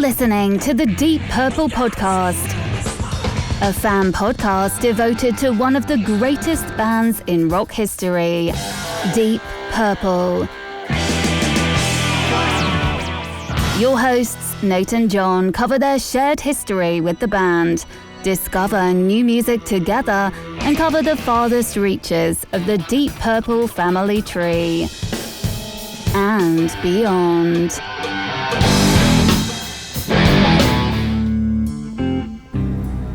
listening to the Deep Purple Podcast, a fan podcast devoted to one of the greatest bands in rock history, Deep Purple. Your hosts, Nate and John, cover their shared history with the band, discover new music together, and cover the farthest reaches of the Deep Purple family tree and beyond.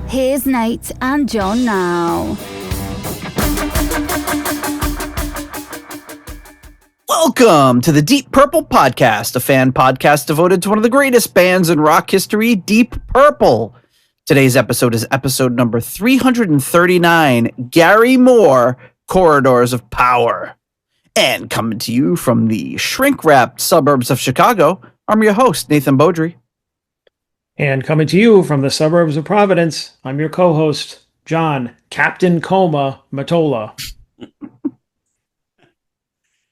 Here's Nate and John now. Welcome to the Deep Purple Podcast, a fan podcast devoted to one of the greatest bands in rock history, Deep Purple. Today's episode is episode number 339, Gary Moore, Corridors of Power. And coming to you from the shrink-wrapped suburbs of Chicago, I'm your host, Nathan Beaudry. And coming to you from the suburbs of Providence, I'm your co-host, John, Captain Coma Matola.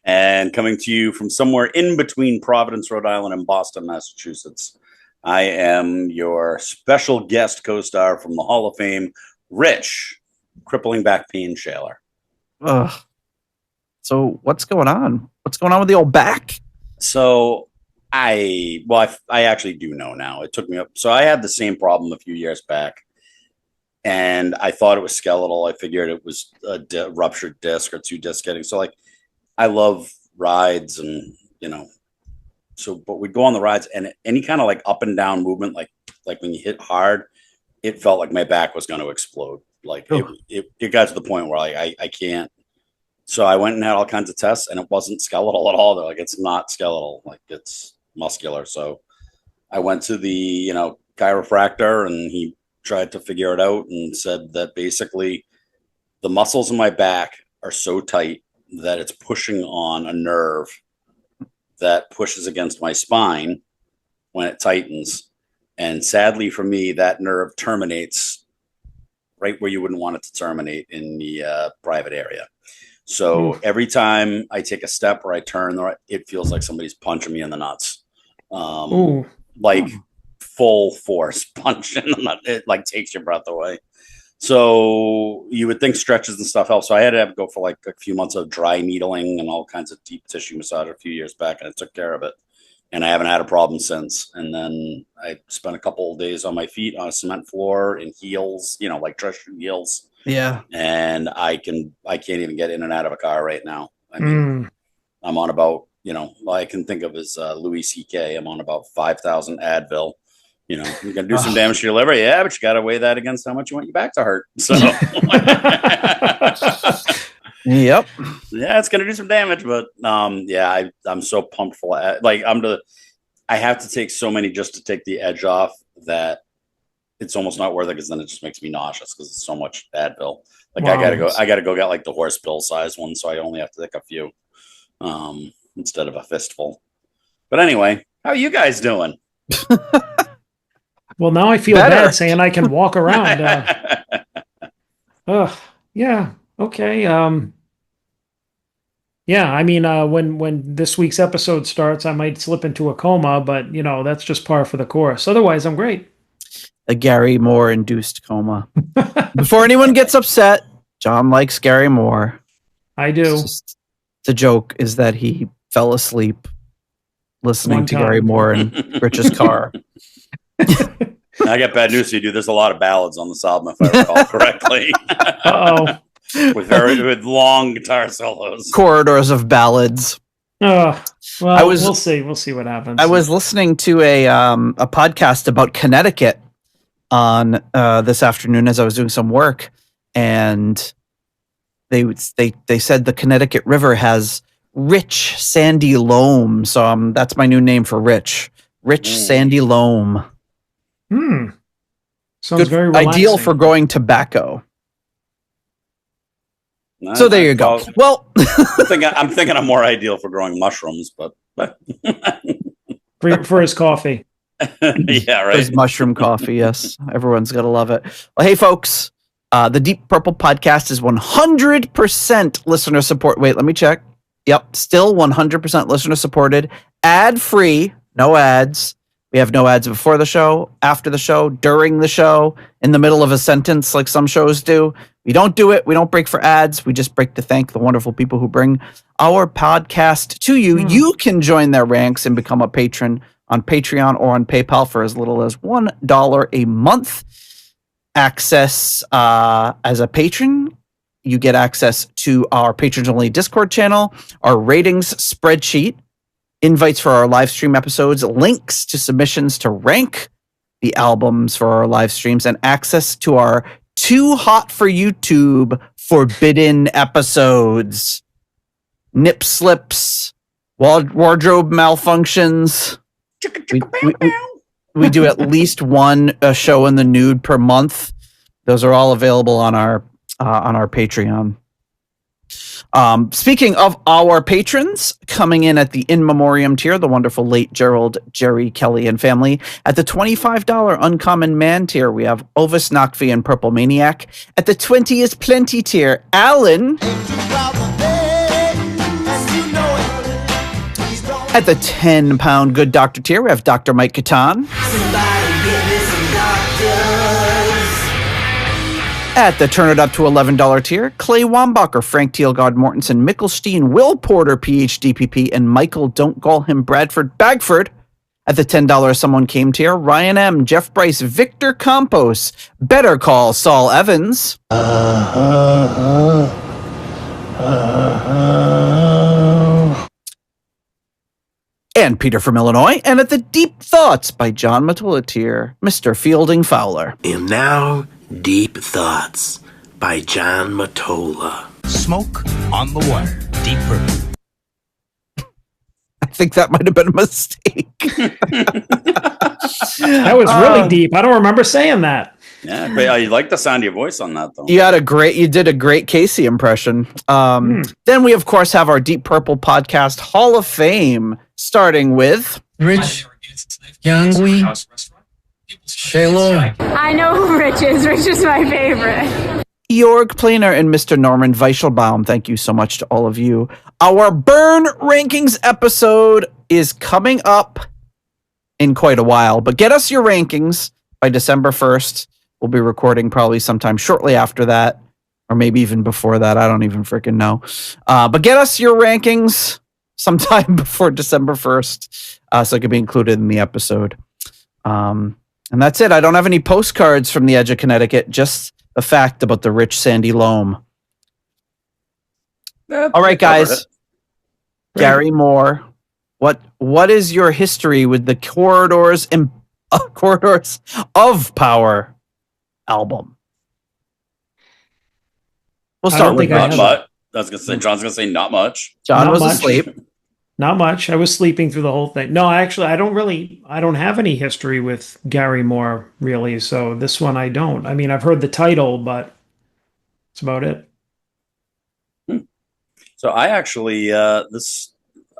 And coming to you from somewhere in between Providence, Rhode Island, and Boston, Massachusetts, I am your special guest co-star from the Hall of Fame, Rich, crippling back pain Shailor. Ugh. So what's going on? What's going on with the old back? So I actually do know now. It took me up. So I had the same problem a few years back, and I thought it was skeletal. I figured it was a ruptured disc or two discs getting. So I love rides and, but we'd go on the rides and any kind of up and down movement, like when you hit hard, it felt like my back was going to explode. It got to the point where I can't. So I went and had all kinds of tests and it wasn't skeletal at all. They're like, it's not skeletal, it's muscular. So I went to the, chiropractor and he tried to figure it out and said that basically the muscles in my back are so tight that it's pushing on a nerve that pushes against my spine when it tightens. And sadly for me, that nerve terminates right where you wouldn't want it to terminate in the private area. So every time I take a step or I turn, it feels like somebody's punching me in the nuts. Full force punch in the nut. It takes your breath away. So you would think stretches and stuff help. So I had to go for a few months of dry needling and all kinds of deep tissue massage a few years back, and I took care of it. And I haven't had a problem since. And then I spent a couple of days on my feet on a cement floor in heels, dress shoe heels. Yeah. And I can't even get in and out of a car right now. I mean, I'm on about, all I can think of is Louis C.K. I'm on about 5,000 Advil. You're going to do some damage to your liver. Yeah, but you got to weigh that against how much you want your back to hurt. So, yep. Yeah, it's going to do some damage. But, I'm so pumped for I have to take so many just to take the edge off that it's almost not worth it because then it just makes me nauseous because it's so much Advil. I got to go get the horse pill size one. So I only have to take a few instead of a fistful. But anyway, how are you guys doing? Well, now I feel bad saying I can walk around. Yeah. Okay. When this week's episode starts, I might slip into a coma, but that's just par for the course. Otherwise, I'm great. A Gary Moore induced coma. Before anyone gets upset, John likes Gary Moore. I do. The joke is that he fell asleep listening to Gary Moore in Rich's car. I got bad news for you, dude. There's a lot of ballads on this album, if I recall correctly. Uh-oh. with long guitar solos. Corridors of ballads. We'll see. We'll see what happens. I was listening to a podcast about Connecticut on this afternoon as I was doing some work, and they said the Connecticut River has rich sandy loam. So that's my new name for rich sandy loam. Sounds very relaxing. Ideal for growing tobacco. So there you go. Well, I'm thinking I'm more ideal for growing mushrooms, but for his coffee. Yeah, right. His mushroom coffee. Yes, everyone's got to love it. Well, hey, folks, the Deep Purple Podcast is 100% listener support. Wait, let me check. Yep, still 100% listener supported, ad free, no ads. We have no ads before the show, after the show, during the show, in the middle of a sentence like some shows do. We don't do it. We don't break for ads. We just break to thank the wonderful people who bring our podcast to you. You can join their ranks and become a patron on Patreon or on PayPal for as little as $1 a month. Access as a patron. You get access to our patrons-only Discord channel, our ratings spreadsheet, invites for our live stream episodes, links to submissions to rank the albums for our live streams, and access to our Too Hot for YouTube forbidden episodes. Nip slips, wardrobe malfunctions. We do at least one show in the nude per month. Those are all available on our Patreon. Speaking of our patrons, coming in at the in memoriam tier, the wonderful late Gerald, Jerry, Kelly, and family. At the $25 uncommon man tier, we have Ovis Nakvi and Purple Maniac. At the 20 is plenty tier, Alan. At the 10-pound good doctor tier, we have Dr. Mike Catan. At the turn it up to $11 tier, Clay Wambacher, Frank Thielgard Mortensen, Mikkel Steen, Will Porter, PhD PP, and Michael Don't Call Him Bradford Bagford. At the $10 Someone Came tier, Ryan M., Jeff Bryce, Victor Campos, Better Call Saul Evans. And Peter from Illinois. And at the Deep Thoughts by John Matola tier, Mr. Fielding Fowler. And now, Deep Thoughts by John Matola. Smoke on the Water, Deep Purple. I think that might have been a mistake. That was really deep. I don't remember saying that. Yeah, but I like the sound of your voice on that, though. You did a great Casey impression. Then we, of course, have our Deep Purple Podcast Hall of Fame, starting with Rich, Youngwy, Shailor. I know who Rich is. Rich is my favorite. Jorg Planer and Mr. Norman Weichelbaum. Thank you so much to all of you. Our Burn Rankings episode is coming up in quite a while, but get us your rankings by December 1st. We'll be recording probably sometime shortly after that, or maybe even before that. I don't even freaking know. But get us your rankings sometime before December 1st, so it can be included in the episode. And that's it. I don't have any postcards from the edge of Connecticut, just a fact about the rich sandy loam. All right, guys. Gary Moore, what is your history with the Corridors of Power album? We'll start with not much. I was gonna say John's gonna say not much. John was asleep. Not much. I was sleeping through the whole thing. No, actually, I don't have any history with Gary Moore, really. So this one I don't. I mean, I've heard the title, but that's about it. So I actually, I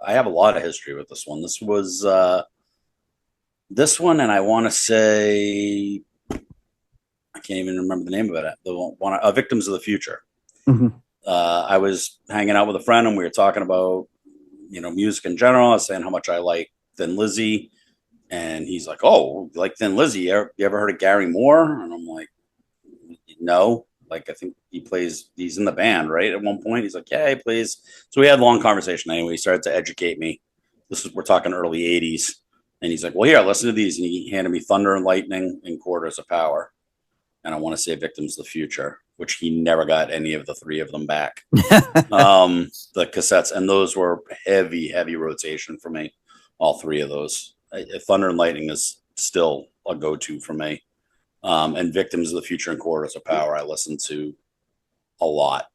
have a lot of history with this one. This was, this one, and I want to say, I can't even remember the name of it. The one, Victims of the Future. Mm-hmm. I was hanging out with a friend, and we were talking about, music in general. I was saying how much I like Thin Lizzy, and he's like, "Oh, you like Thin Lizzy? You ever heard of Gary Moore?" And I'm like, "No." Like, I think he's in the band, right? At one point, he's like, "Yeah, he plays." So we had a long conversation. Anyway, he started to educate me. We're talking early '80s, and he's like, "Well, here, listen to these." And he handed me Thunder and Lightning and Quarters of Power, and I want to say Victims of the Future, which he never got any of the three of them back. The cassettes, and those were heavy rotation for me. All three of those. Thunder and Lightning is still a go-to for me. And Victims of the Future and Quarters of Power I listen to a lot.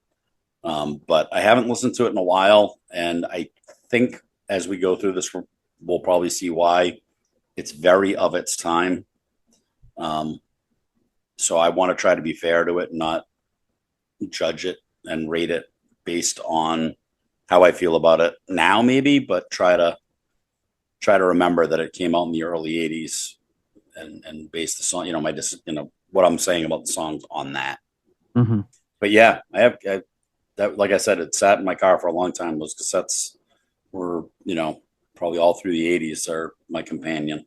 But I haven't listened to it in a while, and I think as we go through this, we'll probably see why. It's very of its time. So I want to try to be fair to it and not judge it and rate it based on how I feel about it now, maybe, but try to remember that it came out in the early '80s and base the song, what I'm saying about the songs on that. Mm-hmm. But yeah, I have that. Like I said, it sat in my car for a long time. Those cassettes were, probably all through the '80s are my companion.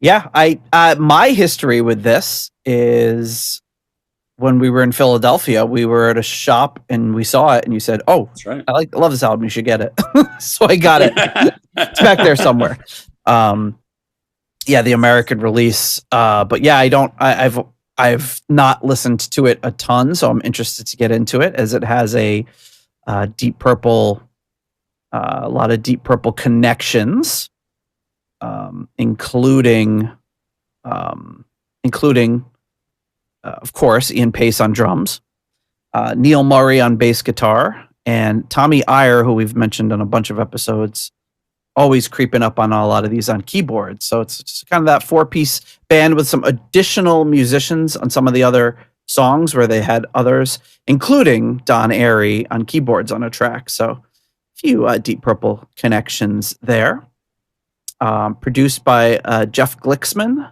Yeah, my history with this is when we were in Philadelphia, we were at a shop and we saw it, and you said, "Oh, That's right. I love this album. You should get it." So I got it. It's back there somewhere. Yeah, the American release. But yeah, I've not listened to it a ton, so I'm interested to get into it as it has a Deep Purple, a lot of Deep Purple connections, including, of course, Ian Pace on drums, Neil Murray on bass guitar, and Tommy Iyer, who we've mentioned on a bunch of episodes, always creeping up on a lot of these on keyboards. So it's just kind of that 4-piece band with some additional musicians on some of the other songs where they had others, including Don Airey on keyboards on a track. So a few Deep Purple connections there. Produced by Jeff Glicksman.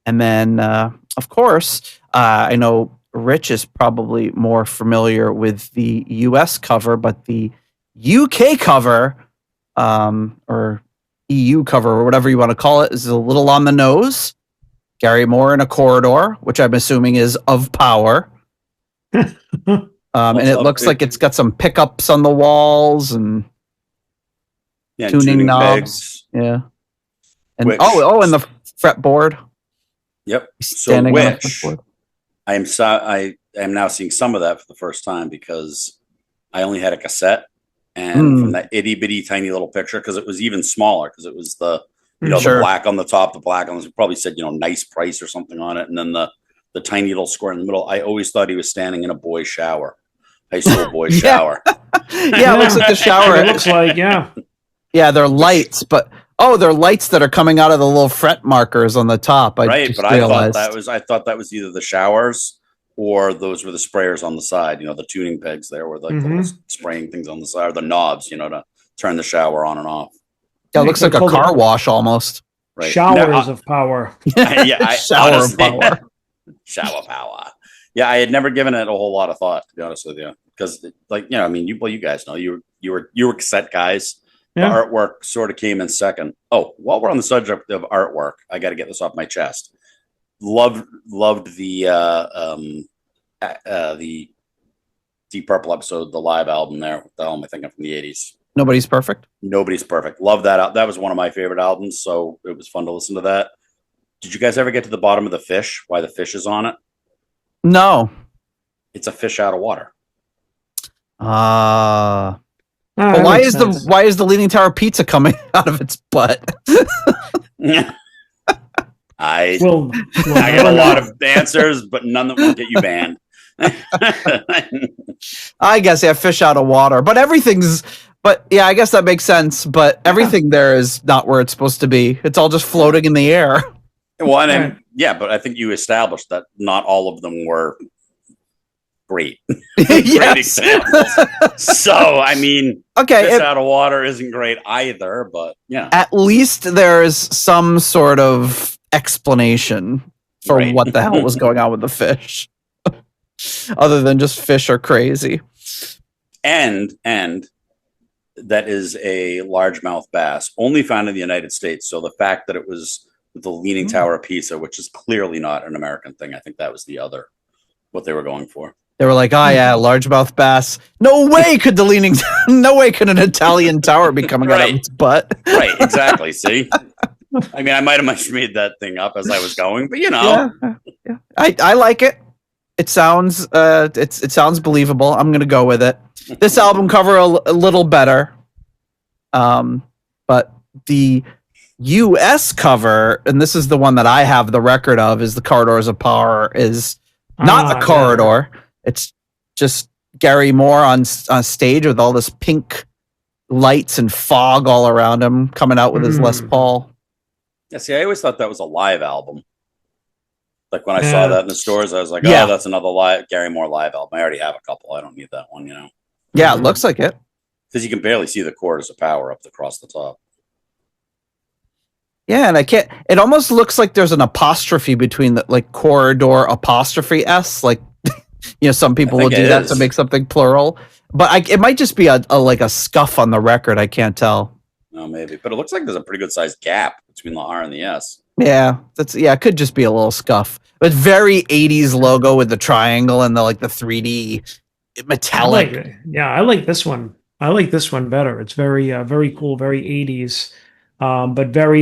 And then, of course, I know Rich is probably more familiar with the US cover, but the UK cover, or EU cover, or whatever you want to call it, is a little on the nose. Gary Moore in a corridor, which I'm assuming is Of Power. And it looks like it's got some pickups on the walls and tuning knobs. pegs. Yeah. And Which- and the fretboard. Yep. Standing on the fretboard. I am now seeing some of that for the first time because I only had a cassette, and from that itty bitty tiny little picture, because it was even smaller, because it was the Sure. the black on the top, the black on the, probably said nice price or something on it, and then the tiny little square in the middle. I always thought he was standing in a boy's shower, high school boy's Yeah. shower. Yeah, it looks like the shower. It looks like, yeah. Yeah, they're lights, but they're lights that are coming out of the little fret markers on the top. Right, but I thought that was either the showers or those were the sprayers on the side. The tuning pegs there were like the little spraying things on the side, or the knobs, to turn the shower on and off. Yeah, it looks like a car wash almost. Right. Showers of power. Shower of power. Shower power. Yeah, I had never given it a whole lot of thought, to be honest with you, because you guys know you were cassette guys. Yeah. The artwork sort of came in second. Oh, while we're on the subject of artwork, I got to get this off my chest. Loved the Deep Purple episode, the live album there. What the hell am I thinking, from the 80s? Nobody's Perfect. Nobody's Perfect. Love that. That was one of my favorite albums, so it was fun to listen to that. Did you guys ever get to the bottom of the fish? Why the fish is on it? No. It's a fish out of water. But why is the Leaning Tower pizza coming out of its butt? I got a lot of answers, but none that won't get you banned. I guess, yeah, fish out of water. But yeah, I guess that makes sense. But everything there is not where it's supposed to be. It's all just floating in the air. Well, but I think you established that not all of them were great. Great examples. So, okay, fish out of water isn't great either, but yeah. At least there's some sort of explanation for what the hell was going on with the fish. Other than just fish are crazy. And that is a largemouth bass, only found in the United States. So the fact that it was the Leaning Tower of Pisa, which is clearly not an American thing, I think that was what they were going for. They were like, largemouth bass. No way could an Italian tower be coming out of its butt. Right, exactly. See? I might have made that thing up as I was going, but Yeah. I like it. It sounds it sounds believable. I'm gonna go with it. This album cover a little better. But the US cover, and this is the one that I have the record of, is the Corridors of Power, is not a corridor. It's just Gary Moore on stage with all this pink lights and fog all around him, coming out with his Les Paul. Yeah, see, I always thought that was a live album. Like when I saw that in the stores, I was like, "Oh, that's another Gary Moore live album." I already have a couple. I don't need that one, Yeah, it looks like it. Because you can barely see the Corridors of Power up across the top. Yeah, and I can't. It almost looks like there's an apostrophe between the corridor apostrophe S. Like, some people will do that to make something plural. But it might just be a scuff on the record. I can't tell. No, maybe. But it looks like there's a pretty good sized gap between the R and the S. Yeah, it could just be a little scuff. But very 80s logo with the triangle and the 3D metallic. I like this one. I like this one better. It's very cool, very 80s. But very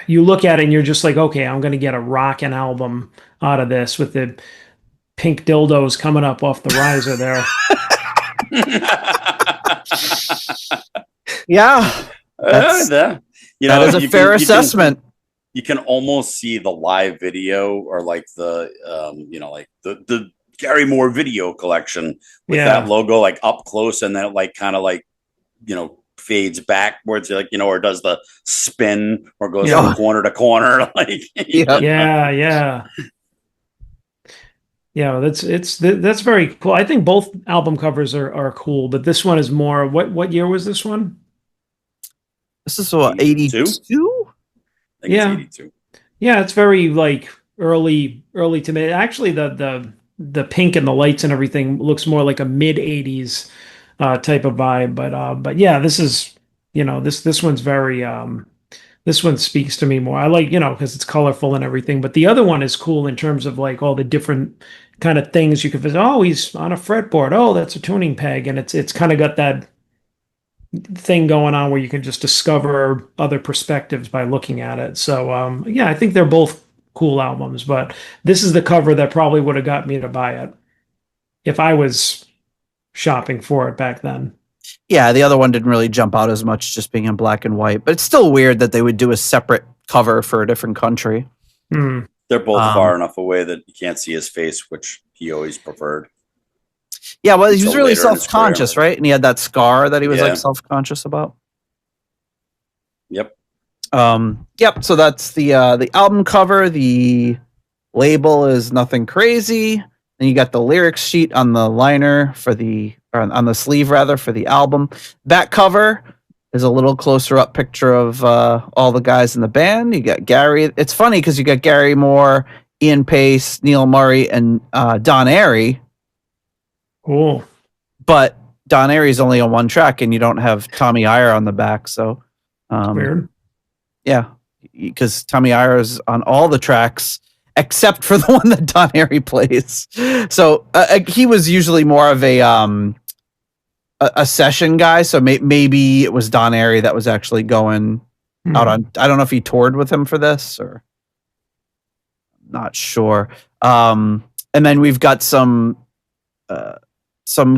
you look at it and you're just like, okay, I'm gonna get a rockin' album out of this with the pink dildos coming up off the riser there. Yeah. That is a fair assessment. You can almost see the live video or the Gary Moore video collection with that logo up close, and then it kind of fades backwards, or does the spin or goes from corner to corner. That's very cool. I think both album covers are cool, but this one is more. What year was this one? This is 82. Yeah, 82. Yeah, it's very early to mid. Actually, the pink and the lights and everything looks more like a mid 80s type of vibe. But yeah, this is this one's very this one speaks to me more. I like because it's colorful and everything. But the other one is cool in terms of all the different kind of things you could visit. Oh, he's on a fretboard. Oh, that's a tuning peg, and it's kind of got that thing going on where you can just discover other perspectives by looking at it. So I think they're both cool albums, but this is the cover that probably would have got me to buy it if I was shopping for it back then. Yeah, the other one didn't really jump out as much, just being in black and white, but it's still weird that they would do a separate cover for a different country. Mm. They're both far enough away that you can't see his face, which he always preferred. Yeah, well, he was really self-conscious, right? And he had that scar that he was self-conscious about. Yep. Yep. So that's the album cover. The label is nothing crazy. Then you got the lyrics sheet on the liner on the sleeve rather for the album. Back cover is a little closer up picture of all the guys in the band. You got Gary. It's funny because you got Gary Moore, Ian Pace, Neil Murray, and Don Airey. Cool. But Don Airey's only on one track, and you don't have Tommy Iyer on the back. So weird. Yeah, because Tommy Iyer is on all the tracks except for the one that Don Airey plays. So he was usually more of a session guy. So maybe it was Don Airey that was actually going out on. I don't know if he toured with him for this or not sure. And then we've got some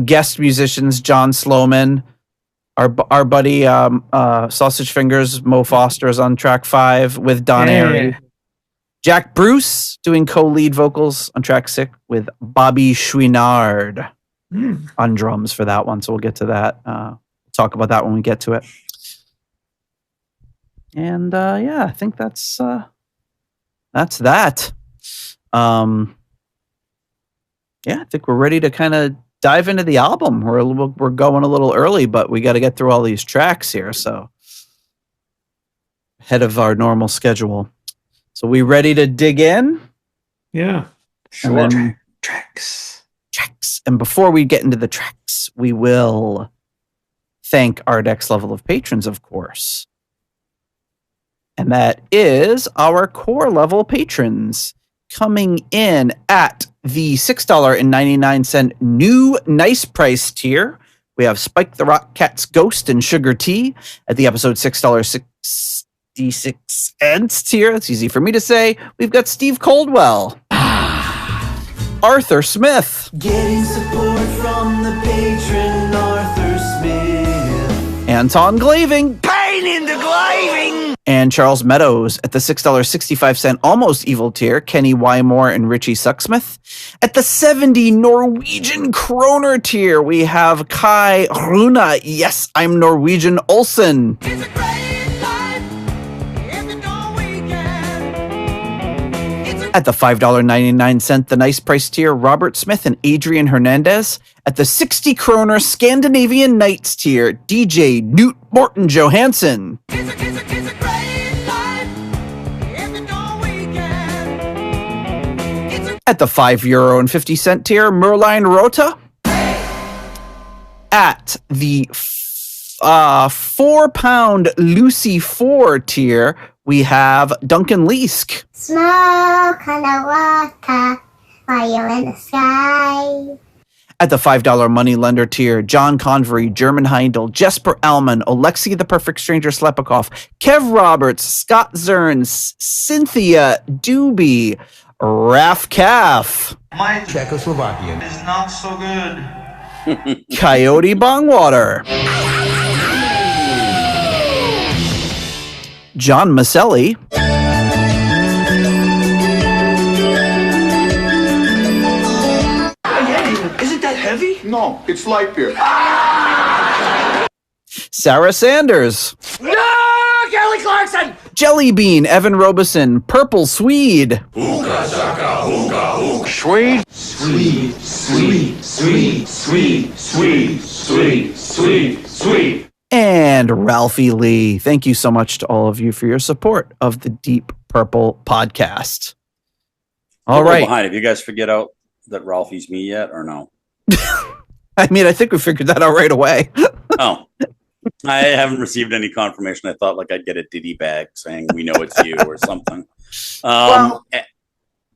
guest musicians, John Sloman, our buddy Sausage Fingers, Mo Foster is on track 5 with Don Airey. Jack Bruce doing co-lead vocals on track 6 with Bobby Chouinard on drums for that one. So we'll get to that. We'll talk about that when we get to it. And I think that's that. I think we're ready to kind of dive into the album. We're going a little early, but we got to get through all these tracks here, so ahead of our normal schedule. So we ready to dig in? Yeah, sure. Tracks. And before we get into the tracks, we will thank our next level of patrons, of course. And that is our core level patrons. Coming in at the $6.99 new nice price tier, we have Spike the Rock Cat's Ghost and Sugar Tea at the episode $6.66 tier. That's easy for me to say. We've got Steve Coldwell, Arthur Smith, getting support from the patron Arthur Smith, Anton Glaving, pain in the glaving, and Charles Meadows at the $6.65 almost evil tier, Kenny Wymore and Richie Sucksmith. At the 70 Norwegian kroner tier, we have Kai Runa, yes, I'm Norwegian Olsen. At the $5.99 the nice price tier, Robert Smith and Adrian Hernandez. At the 60 kroner Scandinavian Nights tier, DJ Newt Morton Johansson. At the €5.50 tier, Merline Rota. At the £4 Lucy 4 tier, we have Duncan Leask. Smoke on the water while you're in the sky. At the $5 money lender tier, John Convery, German Heindel, Jesper Alman, Alexei the Perfect Stranger Slepikoff, Kev Roberts, Scott Zerns, Cynthia Doobie, Raf Calf, My Czechoslovakian is not so good. Coyote Bongwater, John Maselli, Isn't that heavy? No, it's light beer. Sarah Sanders, No! Kelly Clarkson! Jelly Bean, Evan Robeson, Purple Swede, Hookah shaka, hookah, hook. Sweet, sweet, sweet, sweet, sweet, sweet, sweet, sweet, sweet. and Ralphie Lee. Thank you so much to all of you for your support of the Deep Purple podcast. All right. Behind. Have you guys figured out that Ralphie's me yet or no? I mean, I think we figured that out right away. Oh, I haven't received any confirmation. I thought like I'd get a ditty bag saying we know it's you or something.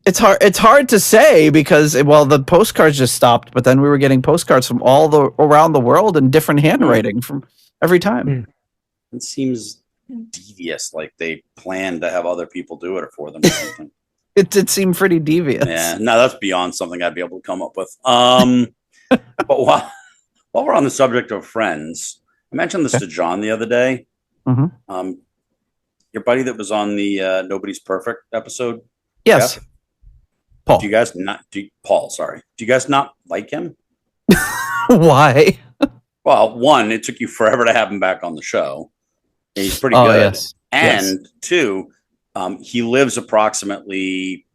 It's hard to say because, well, the postcards just stopped, but then we were getting postcards from around the world in different handwriting from every time. It seems devious, like they planned to have other people do it for them or something. It did seem pretty devious. Yeah, no, that's beyond something I'd be able to come up with. But while we're on the subject of friends, I mentioned this to John the other day. Mm-hmm. Your buddy that was on the Nobody's Perfect episode. Yes. Jeff? Paul. Do you guys not? Paul, sorry. Do you guys not like him? Why? Well, one, it took you forever to have him back on the show. He's pretty Oh, good. yes. And two, he lives approximately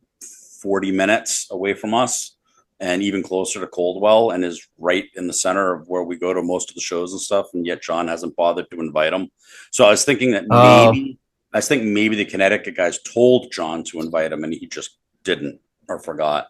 40 minutes away from us and even closer to Coldwell and is right in the center of where we go to most of the shows and stuff. And yet John hasn't bothered to invite him. So I was thinking that maybe the Connecticut guys told John to invite him and he just didn't or forgot.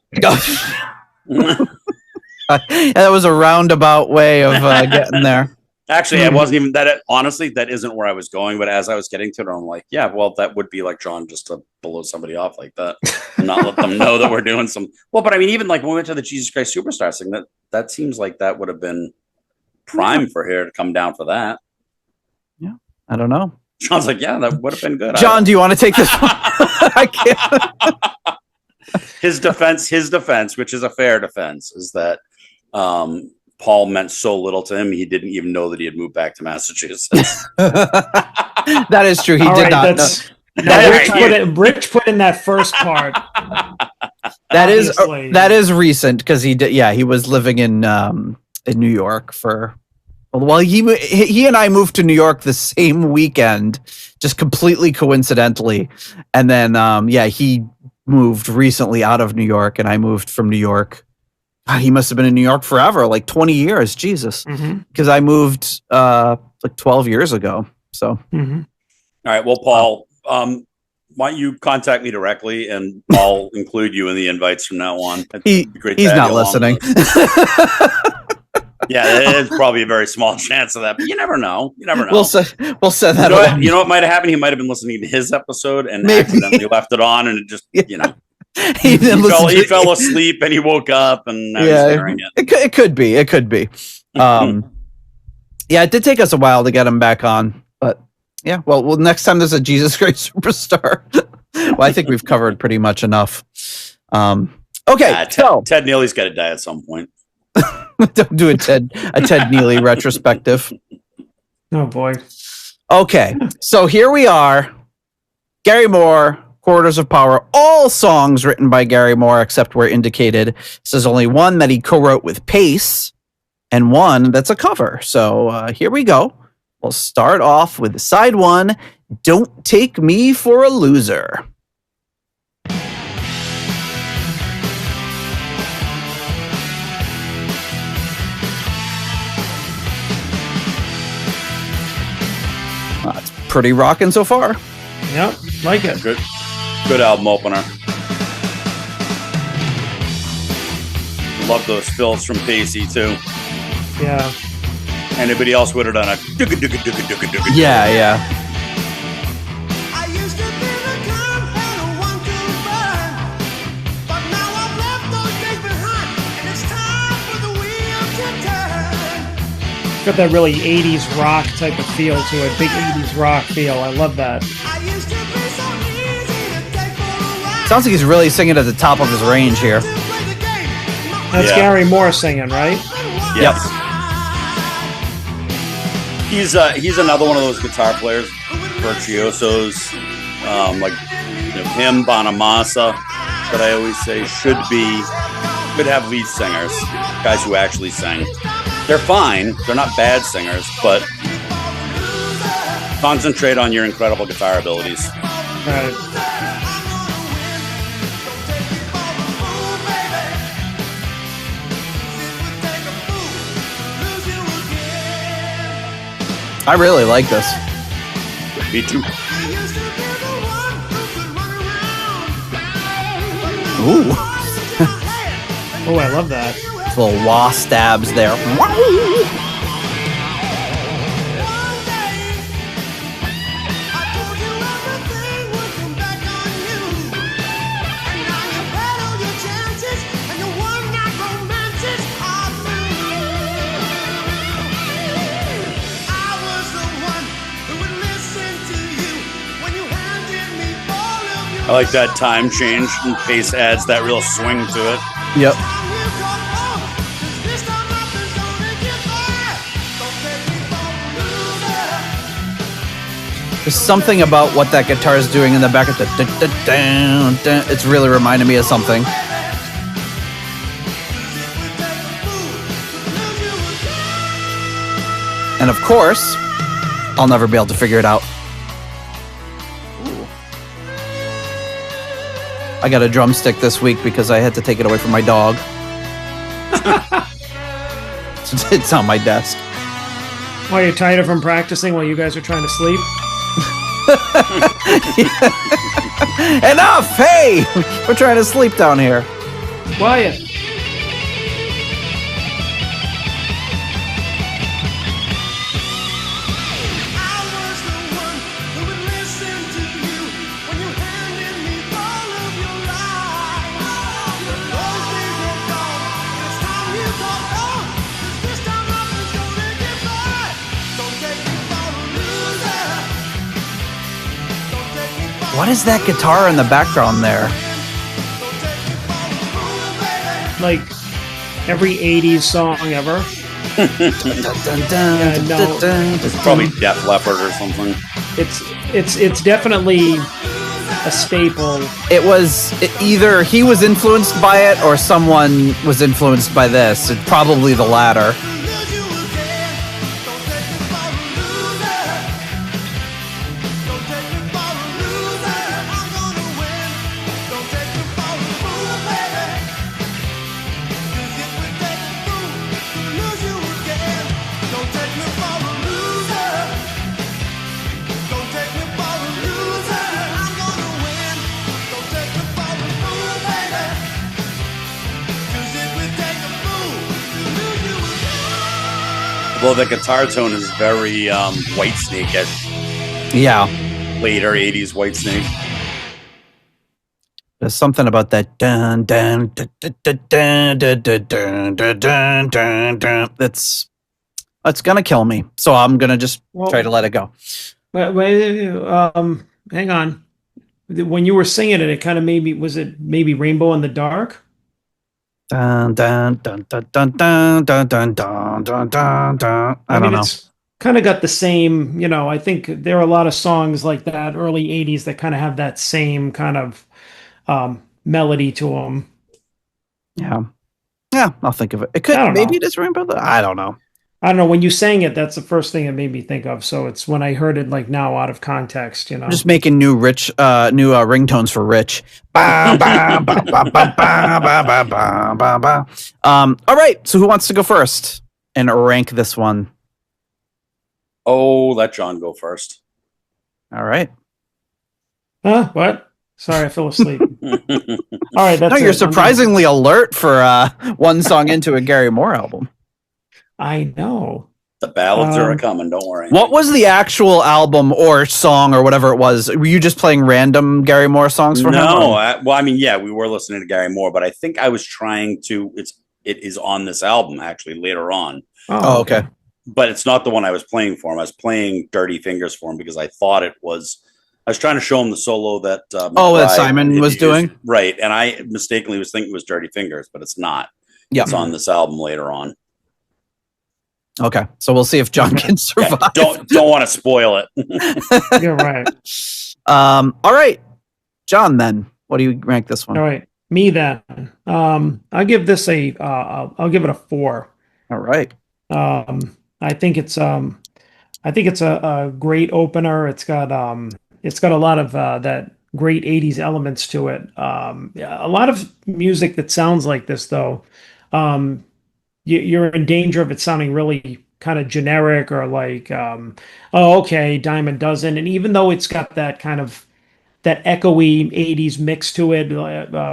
That was a roundabout way of getting there. Actually, I wasn't even that. Honestly, that isn't where I was going. But as I was getting to it, I'm like, yeah, well, that would be like John just to blow somebody off like that, and not let them know that we're doing some. Well, but I mean, even like when we went to the Jesus Christ Superstar thing, that seems like that would have been prime for her to come down for that. Yeah, I don't know. John's like, yeah, that would have been good. John, do you want to take this one? I can't. His defense, which is a fair defense, is that Paul meant so little to him, he didn't even know that he had moved back to Massachusetts. That is true. He did not know. Rich put in that first part. That is recent because he did. Yeah, he was living in New York for. Well, he and I moved to New York the same weekend, just completely coincidentally, and then he moved recently out of New York, and I moved from New York. God, he must have been in New York forever, like 20 years. Jesus, because I moved like 12 years ago. So, All right. Well, Paul, why don't you contact me directly, and I'll include you in the invites from now on. He's not listening. Yeah, there's probably a very small chance of that, but you never know. We'll set that up. You know what might have happened? He might have been listening to his episode and accidentally left it on, and it just, he fell asleep and he woke up and now he's hearing it. It could be. It did take us a while to get him back on, but yeah. Well, next time there's a Jesus Christ Superstar. Well, I think we've covered pretty much enough. Okay, Ted Neely's got to die at some point. Don't do a Ted Neely retrospective. Oh boy. Okay, so here we are. Gary Moore, Quarters of Power. All songs written by Gary Moore except where indicated. This is only one that he co-wrote with Pace, and one that's a cover. So here we go. We'll start off with side one. Don't Take Me for a Loser. It's pretty rocking so far. Yep, like it. Good album opener. Love those fills from Pacey too. Yeah. Anybody else would have done a Yeah. I used to Got that really 80s rock type of feel to it. Big 80s rock feel. I love that. Sounds like he's really singing at the top of his range here. That's Gary Moore singing, right? Yes. Yep. He's another one of those guitar players, virtuosos, like him, Bonamassa, that I always say should have lead singers, guys who actually sing. They're fine. They're not bad singers, but concentrate on your incredible guitar abilities. Right. I really like this. Me too. Ooh. Oh, I love that. Little wah stabs there. I like that time change and pace adds that real swing to it. Yep. There's something about what that guitar is doing in the back of the it's really reminding me of something. And of course, I'll never be able to figure it out. I got a drumstick this week because I had to take it away from my dog. It's on my desk. Why, you're tired of him practicing while you guys are trying to sleep? Enough! Hey! We're trying to sleep down here. Quiet. What is that guitar in the background there? Like every 80s song ever. It's probably Def Leppard or something. It's definitely a staple. It was either he was influenced by it or someone was influenced by this. It's probably the latter. Well, the guitar tone is very Whitesnake-ish. Yeah. Later 80s Whitesnake. There's something about that dun dun dun dun dun dun dun dun dun dun dun. That's gonna kill me. So I'm gonna just try to let it go. Hang on. When you were singing it, it kind of was it maybe Rainbow in the Dark? Dun dun dun dun dun dun dun dun dun dun dun dun. I don't know. It's kind of got the same, I think there are a lot of songs like that, early 80s, that kind of have that same kind of melody to them. Yeah. Yeah, I'll think of it. It could, maybe it is Rainbow. I don't know. I don't know. When you sang it, that's the first thing it made me think of. So it's when I heard it like now out of context, I'm just making new ringtones for Rich. All right. So who wants to go first and rank this one? Oh, let John go first. All right. Huh? What? Sorry, I fell asleep. All right. That's you're surprisingly alert for one song into a Gary Moore album. I know. The ballads are coming, don't worry. What was the actual album or song or whatever it was? Were you just playing random Gary Moore songs for him? No, we were listening to Gary Moore, but I think I was trying to. it is on this album actually later on. Oh, okay. But it's not the one I was playing for him. I was playing Dirty Fingers for him because I thought it was. I was trying to show him the solo that that Simon was doing, right? And I mistakenly was thinking it was Dirty Fingers, but it's not. Yeah, it's on this album later on. Okay, so we'll see if John can survive. Yeah, don't want to spoil it. You're right. All right, John. Then what do you rank this one? All right, me then. I'll give this I'll give it a 4. All right. I think it's a great opener. It's got a lot of that great 80s elements to it. A lot of music that sounds like this though. You're in danger of it sounding really kind of generic or like, oh, okay, Diamond Dozen. And even though it's got that kind of that echoey 80s mix to it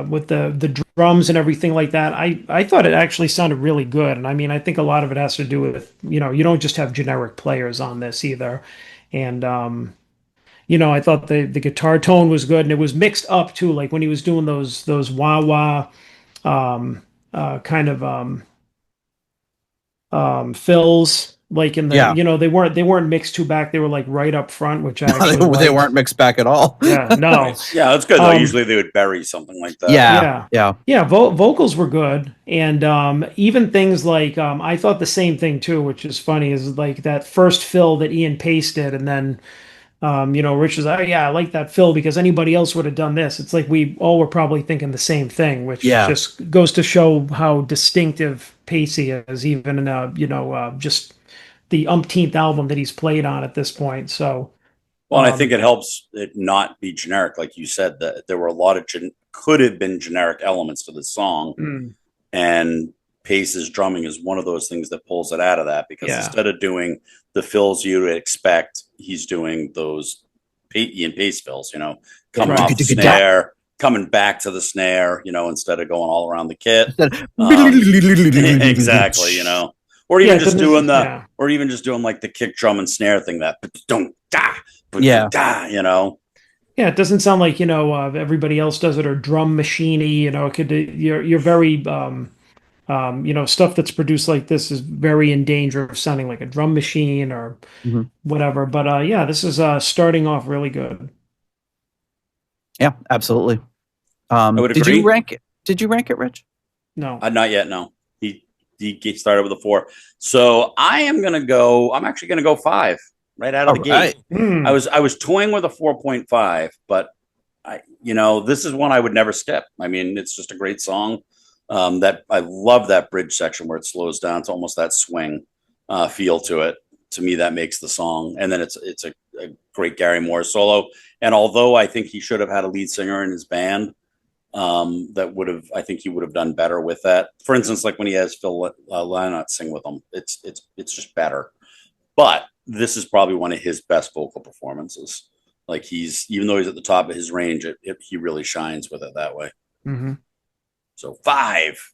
with the drums and everything like that, I thought it actually sounded really good. And I mean, I think a lot of it has to do with, you don't just have generic players on this either. And, I thought the guitar tone was good and it was mixed up too. Like when he was doing those wah-wah kind of fills, like in the they weren't mixed too back, they were like right up front, which I actually they weren't mixed back at all. Yeah, no. Yeah, that's good though. Usually they would bury something like that. Yeah. Vocals were good, and even things like I thought the same thing too, which is funny, is like that first fill that Ian Pace did, and then Rich was, oh yeah, I like that fill because anybody else would have done this. It's like we all were probably thinking the same thing, which just goes to show how distinctive Pacey is, even in just the umpteenth album that he's played on at this point. So, well, and I think it helps it not be generic, like you said, that there were a lot of could have been generic elements to the song, and Pace's drumming is one of those things that pulls it out of that, because instead of doing the fills you would expect, he's doing those Ian Pace fills, coming off the snare, coming back to the snare, instead of going all around the kit. Exactly, or even just doing or even just doing like the kick drum and snare thing, that don't da, Yeah, it doesn't sound like everybody else does it, or drum machiney. You're very stuff that's produced like this is very in danger of sounding like a drum machine or whatever. But this is starting off really good. Yeah, absolutely. Did you rank it, Rich? No, not yet. No, he started with a 4. So I'm actually gonna go 5 right out of the gate. I was toying with a 4.5, but this is one I would never skip. I mean, it's just a great song. That I love that bridge section where it slows down to almost that swing feel to it. To me, that makes the song. And then it's a great Gary Moore solo. And although I think he should have had a lead singer in his band, I think he would have done better with that. For instance, like when he has Phil Lynott sing with him, it's just better. But this is probably one of his best vocal performances. Like even though he's at the top of his range, he really shines with it that way. Mm-hmm. So 5.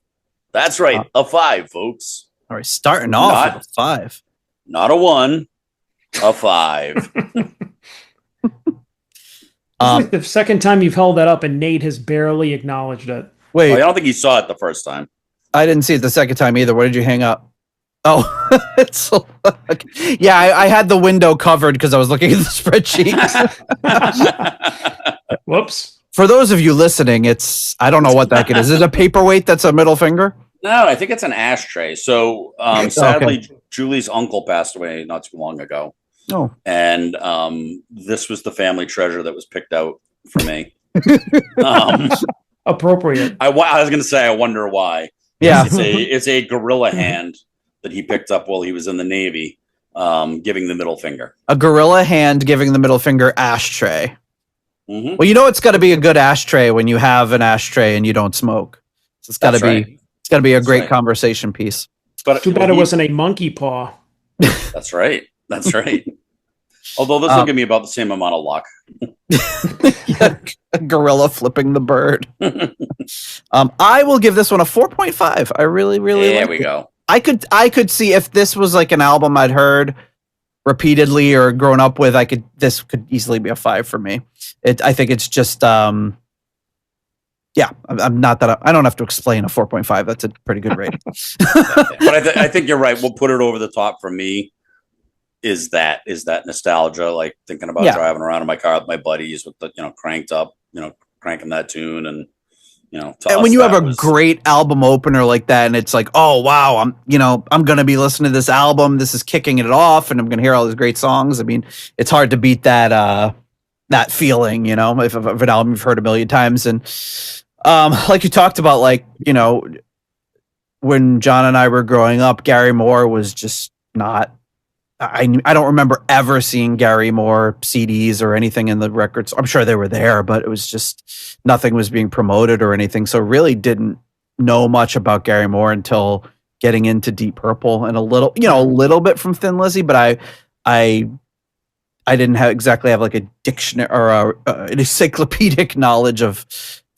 That's right. A 5, folks. All right. Starting off with a 5. Not a 1, a 5. Like the second time you've held that up and Nate has barely acknowledged it. Wait. I don't think he saw it the first time. I didn't see it the second time either. Where did you hang up? Oh, yeah, I had the window covered because I was looking at the spreadsheet. Whoops. For those of you listening, I don't know what that is. Is it a paperweight that's a middle finger? No, I think it's an ashtray. So sadly, Julie's uncle passed away not too long ago. Oh. And this was the family treasure that was picked out for me. Appropriate. I was going to say, I wonder why. Yeah. It's a gorilla hand that he picked up while he was in the Navy, giving the middle finger. A gorilla hand giving the middle finger ashtray. Mm-hmm. Well, it's got to be a good ashtray when you have an ashtray and you don't smoke. So it's got to be a great conversation piece. But too bad it wasn't a monkey paw. That's right. That's right. Although this will give me about the same amount of luck. A gorilla flipping the bird. I will give this one a 4.5. I really there we go. I could see if this was like an album I'd heard repeatedly or grown up with, this could easily be a 5 for me. I think it's just Yeah, I'm not that I don't have to explain a 4.5. That's a pretty good rating. But I think you're right. We'll put it over the top for me. Is that nostalgia, like thinking about driving around in my car with my buddies with the cranked up, cranking that tune, and and when you have a great album opener like that, and it's like, oh wow, I'm gonna be listening to this album. This is kicking it off, and I'm gonna hear all these great songs. I mean, it's hard to beat that feeling, if an album you've heard a million times. And like you talked about, like when John and I were growing up, Gary Moore was just not. I don't remember ever seeing Gary Moore CDs or anything in the records. I'm sure they were there, but it was just nothing was being promoted or anything. So really didn't know much about Gary Moore until getting into Deep Purple and a little bit from Thin Lizzy, but I didn't exactly have like a dictionary or an encyclopedic knowledge of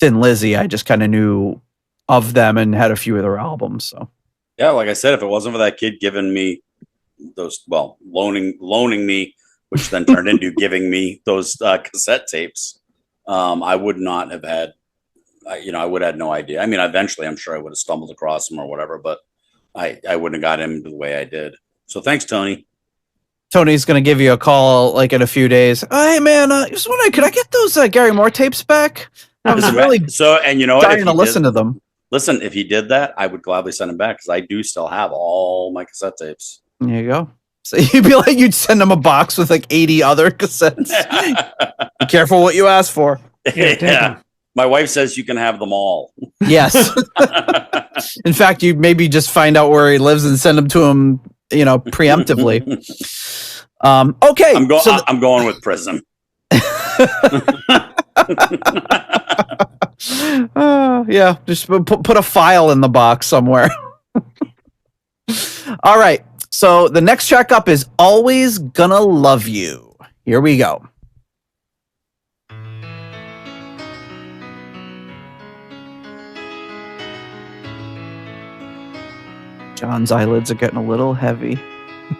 Thin Lizzy. I just kind of knew of them and had a few of their albums. So yeah, like I said, if it wasn't for that kid giving me loaning me, which then turned into giving me those cassette tapes, I would not have had, I would have had no idea. I mean, eventually I'm sure I would have stumbled across them or whatever, but I wouldn't have got him the way I did. So thanks, Tony. Tony's going to give you a call like in a few days. Oh, hey man, just wondering, could I get those Gary Moore tapes back? I was really and you know what? Dying to listen to them. Listen, if he did that, I would gladly send them back because I do still have all my cassette tapes. There you go. So you'd send him a box with like 80 other cassettes. Be careful what you ask for. Yeah. My wife says you can have them all. Yes. In fact, you maybe just find out where he lives and send them to him, preemptively. Okay. I'm going with Prism. Yeah, just put a file in the box somewhere. All right. So the next track up is Always Gonna Love You. Here we go. John's eyelids are getting a little heavy.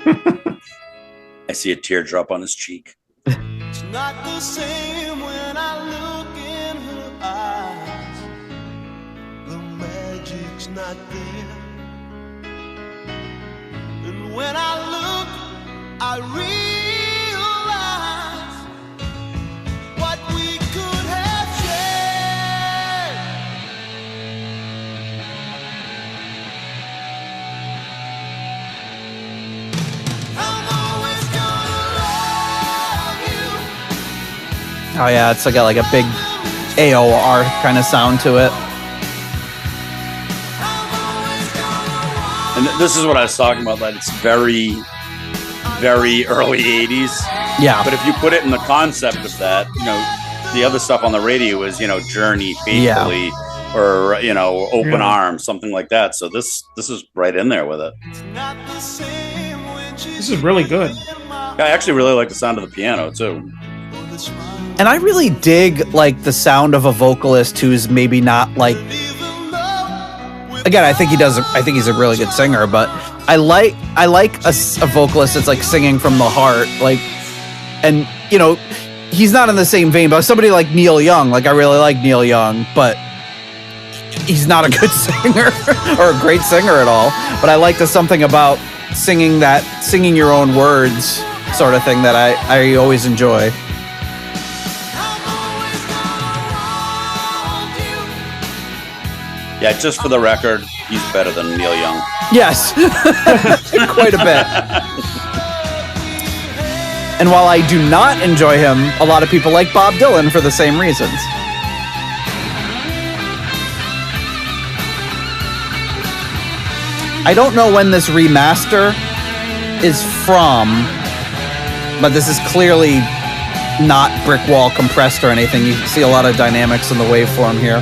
I see a teardrop on his cheek. It's not the same when I look in her eyes. The magic's not there. And when I look, I realize what we could have shared. I'm always gonna love you. Oh yeah, it's got like a big AOR kind of sound to it. And this is what I was talking about, that it's very, very early 80s. Yeah. But if you put it in the concept of that, the other stuff on the radio is, Journey, Faithfully, or, Open Arms, something like that. So this is right in there with it. This is really good. I actually really like the sound of the piano, too. And I really dig, like, the sound of a vocalist who's maybe not, like... Again, I think he's a really good singer, but I like a vocalist that's like singing from the heart, like, and he's not in the same vein, but somebody like Neil Young, like I really like Neil Young, but he's not a good singer or a great singer at all. But I like the something about singing your own words sort of thing that I always enjoy. Yeah, just for the record, he's better than Neil Young. Yes, quite a bit. And while I do not enjoy him, a lot of people like Bob Dylan for the same reasons. I don't know when this remaster is from, but this is clearly not brick wall compressed or anything. You can see a lot of dynamics in the waveform here.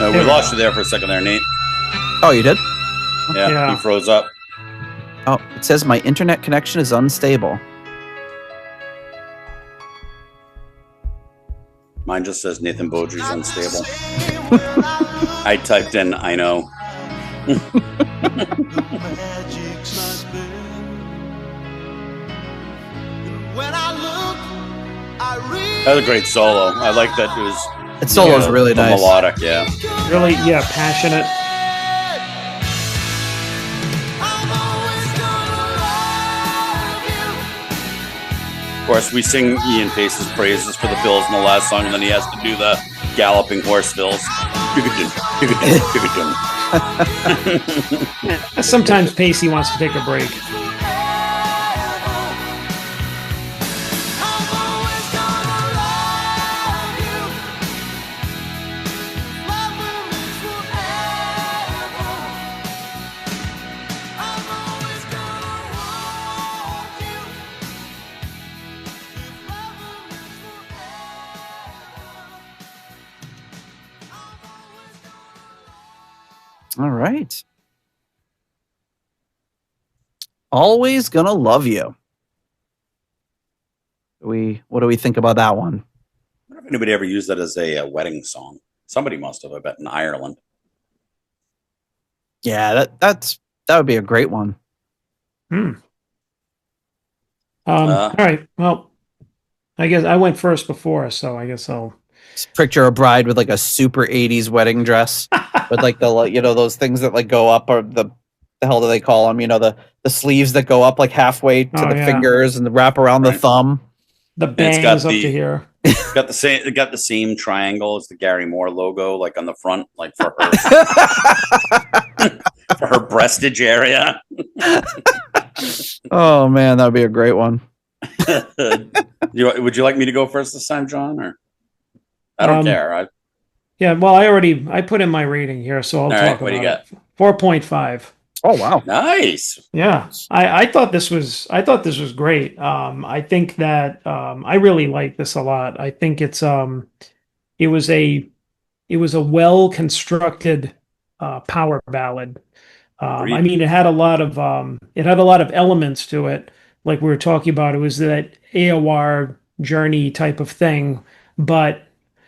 We lost you there for a second there, Nate. Oh, you did? Yeah, he froze up. Oh, it says my internet connection is unstable. Mine just says Nathan Beaudry's unstable. I typed in, I know. That was a great solo. I like that it was. That solo is really nice. Melodic, yeah. Really, passionate. Of course, we sing Ian Pace's praises for the Bills in the last song, and then he has to do the galloping horse fills. Sometimes Pacey wants to take a break. All right. Always Gonna Love You. What do we think about that one? I wonder if anybody ever used that as a wedding song. Somebody must have, I bet, in Ireland. Yeah, that would be a great one. All right. Well, I guess I went first before, so I guess I'll picture a bride with like a super 80s wedding dress with like the those things that like go up, or the hell do they call them? The sleeves that go up like halfway to the fingers and wrap around the thumb. The bangs up to here. It got the same triangle as the Gary Moore logo, like on the front, like for her for her breastage area. Oh man, that would be a great one. Would you like me to go first this time, John? Or I don't care. Well, I put in my rating here, so I'll talk about it. 4.5. Oh wow, nice. Yeah, I thought this was great. I think that I really like this a lot. I think it was a well constructed power ballad. I mean, it had a lot of elements to it, like we were talking about. It was that AOR Journey type of thing, but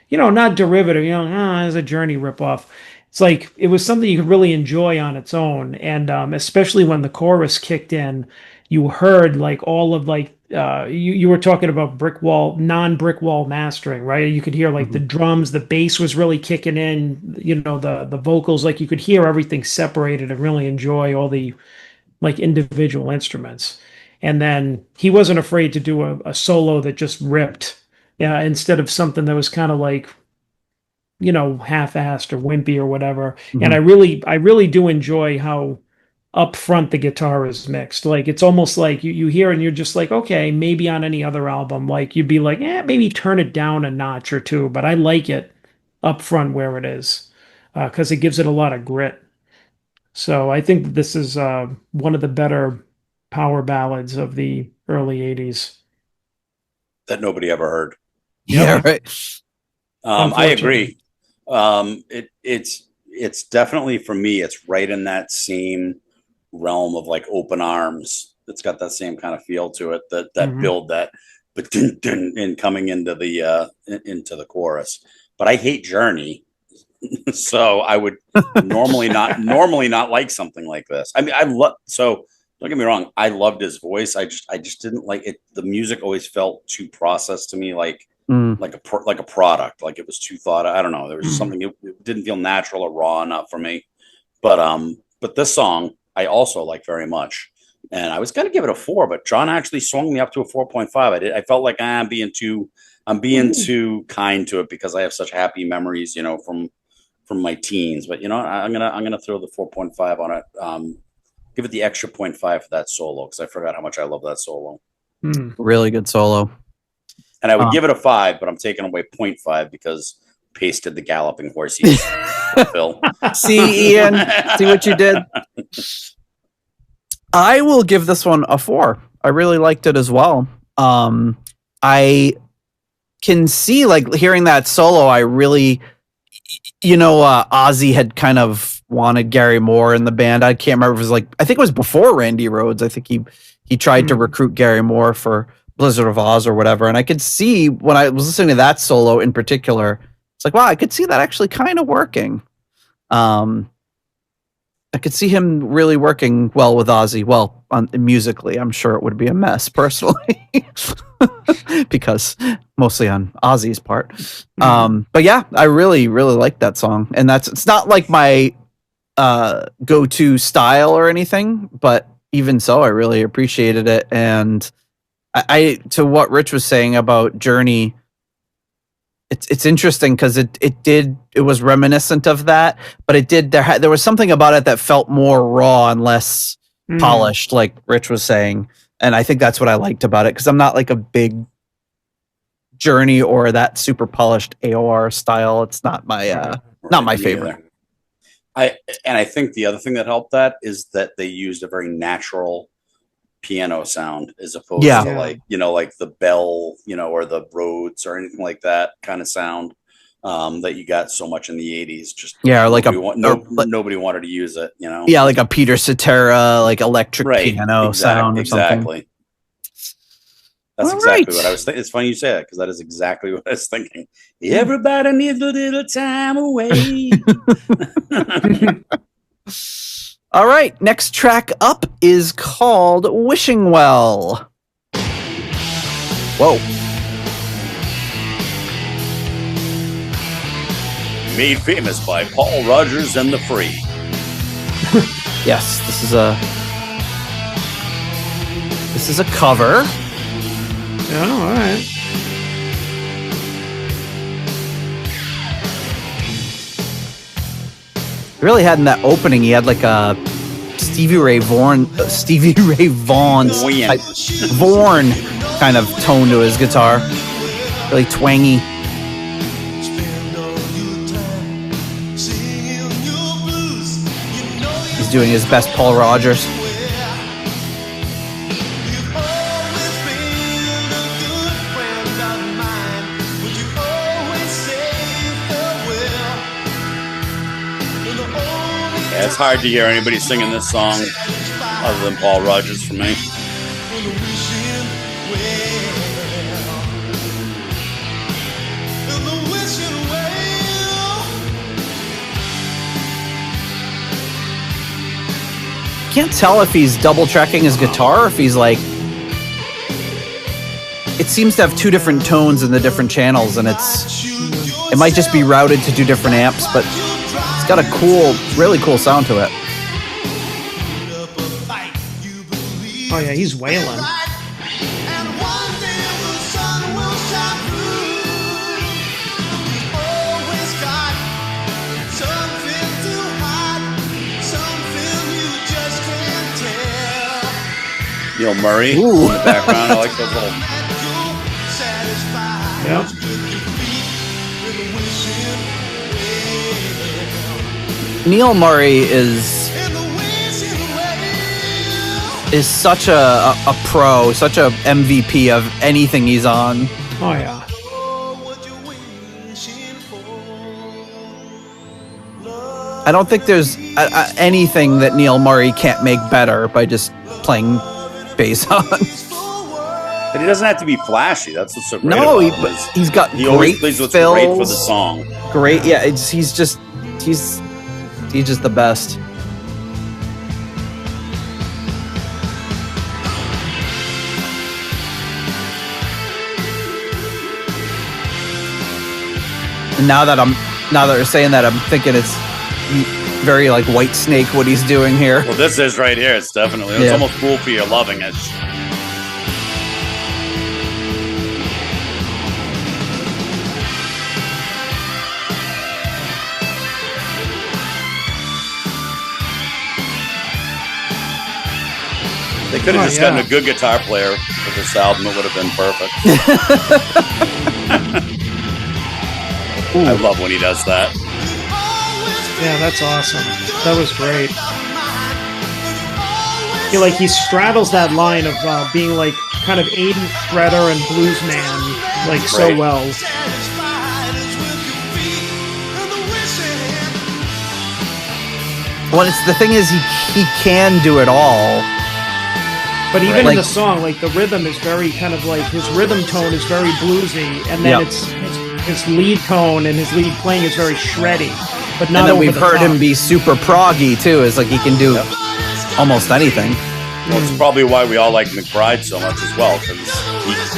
not derivative. It's a Journey ripoff. It's like it was something you could really enjoy on its own, and especially when the chorus kicked in, you heard like all of like you were talking about non-brick wall mastering, right? You could hear like the drums, the bass was really kicking in, the vocals, like you could hear everything separated and really enjoy all the like individual instruments. And then he wasn't afraid to do a solo that just ripped, instead of something that was kind of like half-assed or wimpy or whatever. And I really do enjoy how up front the guitar is mixed. Like it's almost like you hear and you're just like, okay, maybe on any other album, like you'd be like, maybe turn it down a notch or two, but I like it up front where it is, because it gives it a lot of grit. So I think this is one of the better power ballads of the early 80s that nobody ever heard. Yeah, right. I agree. It's definitely, for me, it's right in that same realm of like Open Arms. It's got that same kind of feel to it, that build, that but and coming into the chorus. But I hate Journey, so I would normally not like something like this. I mean, so don't get me wrong, I loved his voice. I just didn't like it. The music always felt too processed to me, like a product, like it was too thought. I don't know. There was something, it didn't feel natural or raw enough for me. But this song I also like very much, and I was going to give it a 4, but John actually swung me up to a 4.5. I felt like I'm being too kind to it because I have such happy memories, from my teens. But I'm gonna throw the 4.5 on it. Give it the extra 0.5 for that solo, because I forgot how much I love that solo. Really good solo. And I would give it a 5, but I'm taking away 0.5 because pasted the galloping horses. Phil. See, Ian, see what you did? I will give this one a 4. I really liked it as well. I can see, like, hearing that solo, I really, Ozzy had kind of wanted Gary Moore in the band. I can't remember if it was I think it was before Randy Rhoads. I think he tried to recruit Gary Moore for Blizzard of Oz or whatever. And I could see when I was listening to that solo in particular, it's like, wow, I could see that actually kind of working. I could see him really working well with Ozzy. Well, musically, I'm sure it would be a mess personally, because mostly on Ozzy's part. But yeah, I really, really like that song, and it's not like my go-to style or anything, but even so, I really appreciated it. And I to what Rich was saying about Journey. It's interesting because it was reminiscent of that, but there was something about it that felt more raw and less polished, like Rich was saying, and I think that's what I liked about it, because I'm not like a big Journey or that super polished AOR style. It's not my not my favorite. I think the other thing that helped that is that they used a very natural piano sound as opposed to like the bell, or the Rhodes or anything like that kind of sound that you got so much in the 80s. Just nobody wanted to use it, Yeah, like a Peter Cetera, like electric piano sound or something. That's exactly what I was thinking. It's funny you say that, because that is exactly what I was thinking. Everybody needs a little time away. All right, next track up is called Wishing Well. Whoa. Made famous by Paul Rogers and the Free. Yes, this is a cover. Oh, all right. Really had in that opening, he had like a Stevie Ray Vaughan kind of tone to his guitar. Really twangy. He's doing his best Paul Rogers. It's hard to hear anybody singing this song other than Paul Rogers for me. Can't tell if he's double tracking his guitar or if he's like, it seems to have two different tones in the different channels, and it might just be routed to two different amps, but it's got a really cool sound to it. Oh yeah, he's wailing. Neil Murray in the background. I like those little. Yep. Neil Murray is such a pro, such a MVP of anything he's on. Oh yeah. I don't think there's anything that Neil Murray can't make better by just playing bass on. But he doesn't have to be flashy. That's what's so great. No, about him. he's got He great always plays what's fills. great for the song. Great, yeah. He's just the best. And now that you're saying that, I'm thinking it's very like White Snake what he's doing here. Well, this is right here. It's definitely. It's almost cool for you loving it. They could have just gotten a good guitar player for this album. It would have been perfect. I love when he does that. Yeah, that's awesome. That was great. He straddles that line of being like kind of 80s shredder and blues man, like so well. Well, the thing is, he can do it all. But even Like- in the song, like the rhythm is very kind of like his rhythm tone is very bluesy, and then Yep. it's his lead tone and his lead playing is very shreddy, but not And then over we've the heard top. him be super proggy too. It's like he can do almost anything. Well, it's probably why we all like McBride so much as well, because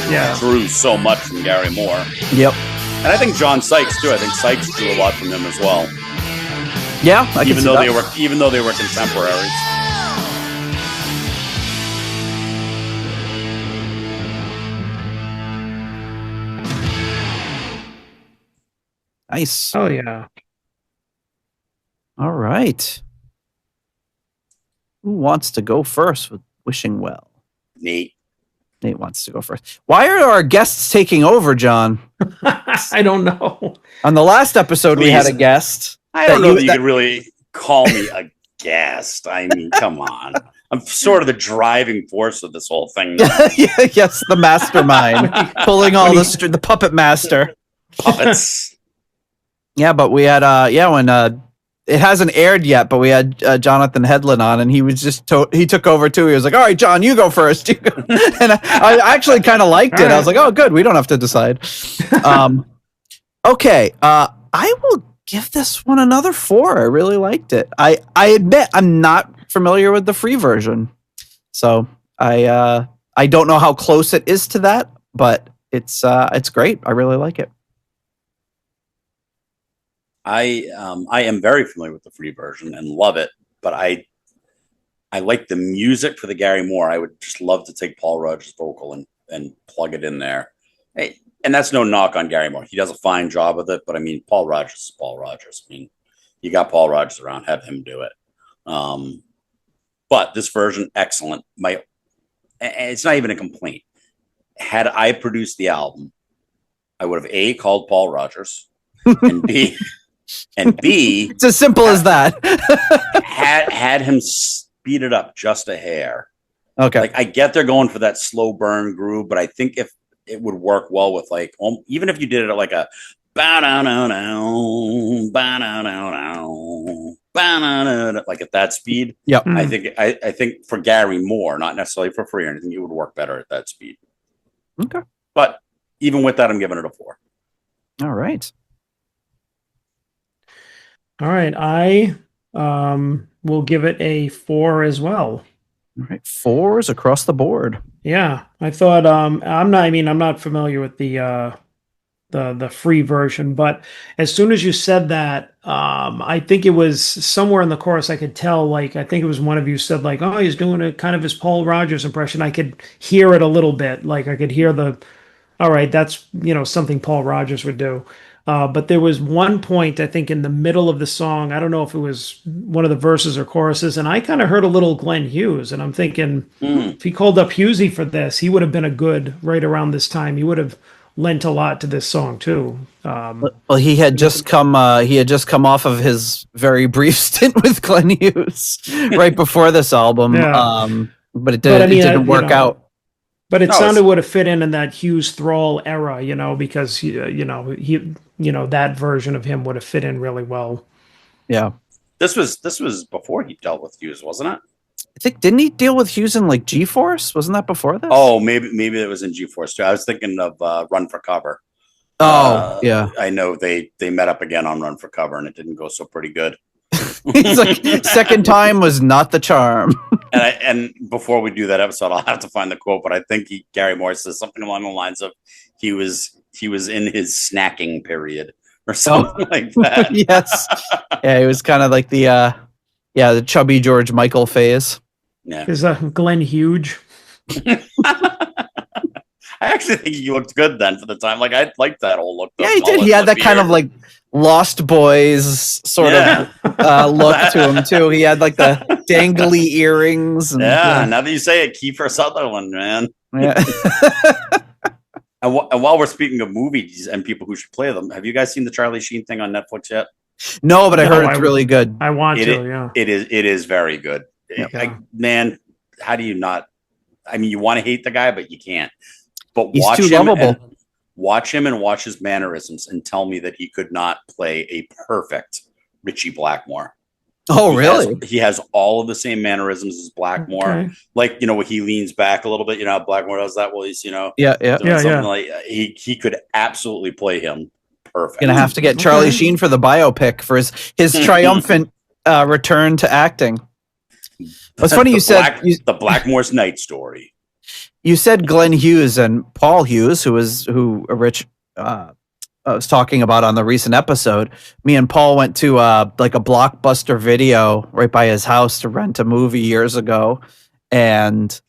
he drew so much from Gary Moore. Yep. And I think John Sykes too. I think Sykes drew a lot from him as well. Yeah, I can even see though that. even though they were contemporaries. Nice. Oh yeah. All right. Who wants to go first with wishing well? Nate. Nate wants to go first. Why are our guests taking over, John? I don't know. On the last episode, we had a Please. guest. I don't know that you could really call me a guest. I mean, come on. I'm sort of the driving force of this whole thing. Yes, the mastermind pulling all the puppet master. Puppets. Yeah, but we had when it hasn't aired yet, but we had Jonathan Hedlund on, and he was he took over too. He was like, "All right, John, you go first." You go. And I actually kind of liked it. I was like, "Oh, good, we don't have to decide." Okay, I will give this one another 4. I really liked it. I admit I'm not familiar with the free version, so I don't know how close it is to that, but it's great. I really like it. I am very familiar with the free version and love it, but I like the music for the Gary Moore. I would just love to take Paul Rodgers' vocal and plug it in there. Hey, and that's no knock on Gary Moore. He does a fine job with it, but I mean, Paul Rodgers is Paul Rodgers. I mean, you got Paul Rodgers around, have him do it. But this version, excellent. It's not even a complaint. Had I produced the album, I would have A, called Paul Rodgers, and B, it's as simple as that. had him speed it up just a hair. Okay. Like, I get they're going for that slow burn groove, but I think if it would work well with like, even if you did it at like a like at that speed. Yep. I think for Gary Moore, not necessarily for free or anything, it would work better at that speed. Okay. But even with that, I'm giving it a 4. All right. All right, I will give it a 4 as well. All right, 4s across the board. Yeah, I thought I'm not familiar with the free version, but as soon as you said that, I think it was somewhere in the chorus I could tell, like I think it was one of you said like, oh, he's doing a kind of his Paul Rodgers impression. I could hear it a little bit, like I could hear all right, that's something Paul Rodgers would do. But there was one point, I think, in the middle of the song, I don't know if it was one of the verses or choruses, and I kind of heard a little Glenn Hughes, and I'm thinking, if he called up Hughesy for this, he would have been a good right around this time. He would have lent a lot to this song too. Well, he had just come off of his very brief stint with Glenn Hughes right before this album. Yeah. But it didn't work out. But it sounded would have fit in that Hughes Thrall era, because he that version of him would have fit in really well. Yeah. This was before he dealt with Hughes, wasn't it? I think, didn't he deal with Hughes in like G-Force? Wasn't that before this? Oh, maybe it was in G-Force too. I was thinking of Run for Cover. Yeah. I know they met up again on Run for Cover, and it didn't go so pretty good. He's like, second time was not the charm. And before we do that episode, I'll have to find the quote, but I think Gary Moore says something along the lines of he was in his snacking period or something like that. Yes. Yeah, he was kind of like the chubby George Michael phase. Yeah. Is Glenn Huge? I actually think he looked good then for the time. Like, I liked that whole look. Yeah, he did. He had that kind of like Lost Boys sort of look to him too. He had like the dangly earrings. And, now that you say it, Kiefer Sutherland, man. Yeah. And while we're speaking of movies and people who should play them, have you guys seen the Charlie Sheen thing on Netflix yet? No, but I heard it's really good. I want to. Yeah, it is very good. Yeah. Man, how do you not? I mean, you want to hate the guy, but you can't. But He's too lovable. Watch him and watch his mannerisms, and tell me that he could not play a perfect Richie Blackmore. Oh, really? He has all of the same mannerisms as Blackmore. Okay. Like, when he leans back a little bit, how Blackmore does that? Well, he's, doing something like he could absolutely play him perfect. Gonna have to get Charlie Sheen for the biopic for his triumphant return to acting. It's funny you said the Blackmore's Night Story. You said Glenn Hughes and Paul Hughes, who Rich was talking about on the recent episode. Me and Paul went to like a Blockbuster Video right by his house to rent a movie years ago, and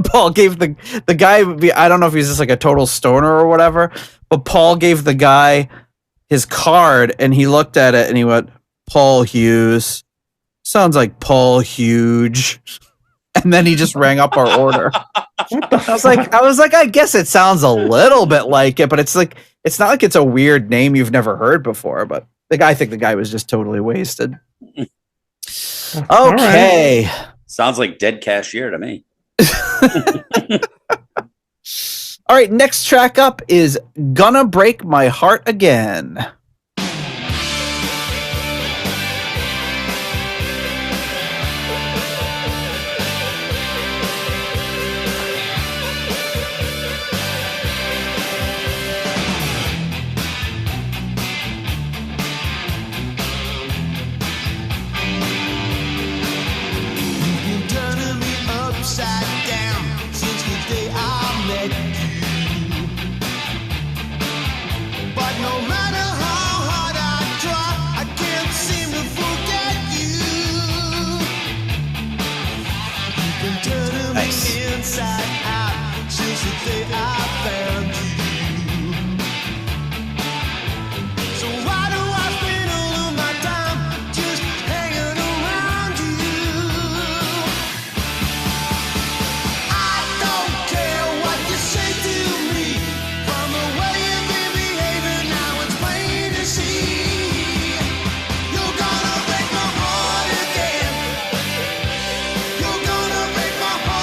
Paul gave the guy, I don't know if he's just like a total stoner or whatever, but Paul gave the guy his card and he looked at it and he went, Paul Hughes. Sounds like Paul Huge. And then he just rang up our order. I was like, I guess it sounds a little bit like it, but it's like, it's not like it's a weird name you've never heard before, but I think the guy was just totally wasted. Okay. Right. Sounds like Dead Cashier to me. All right, next track up is Gonna Break My Heart Again.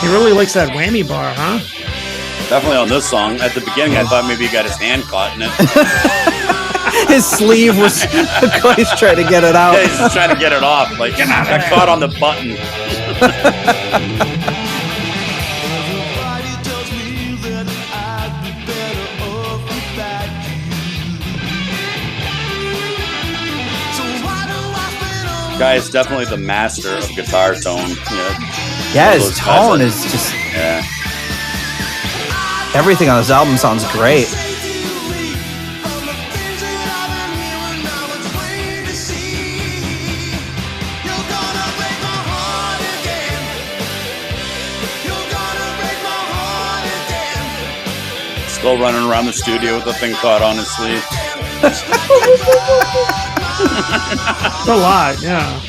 He really likes that whammy bar, huh? Definitely on this song. At the beginning, I thought maybe he got his hand caught in it. His sleeve was. He's trying to get it out. Yeah, he's just trying to get it off. Like, got caught on the button. Guy is definitely the master of guitar tone. Yeah, his tone is just... Yeah. Everything on this album sounds great. Still running around the studio with the thing caught on his sleeve. It's a lot, yeah.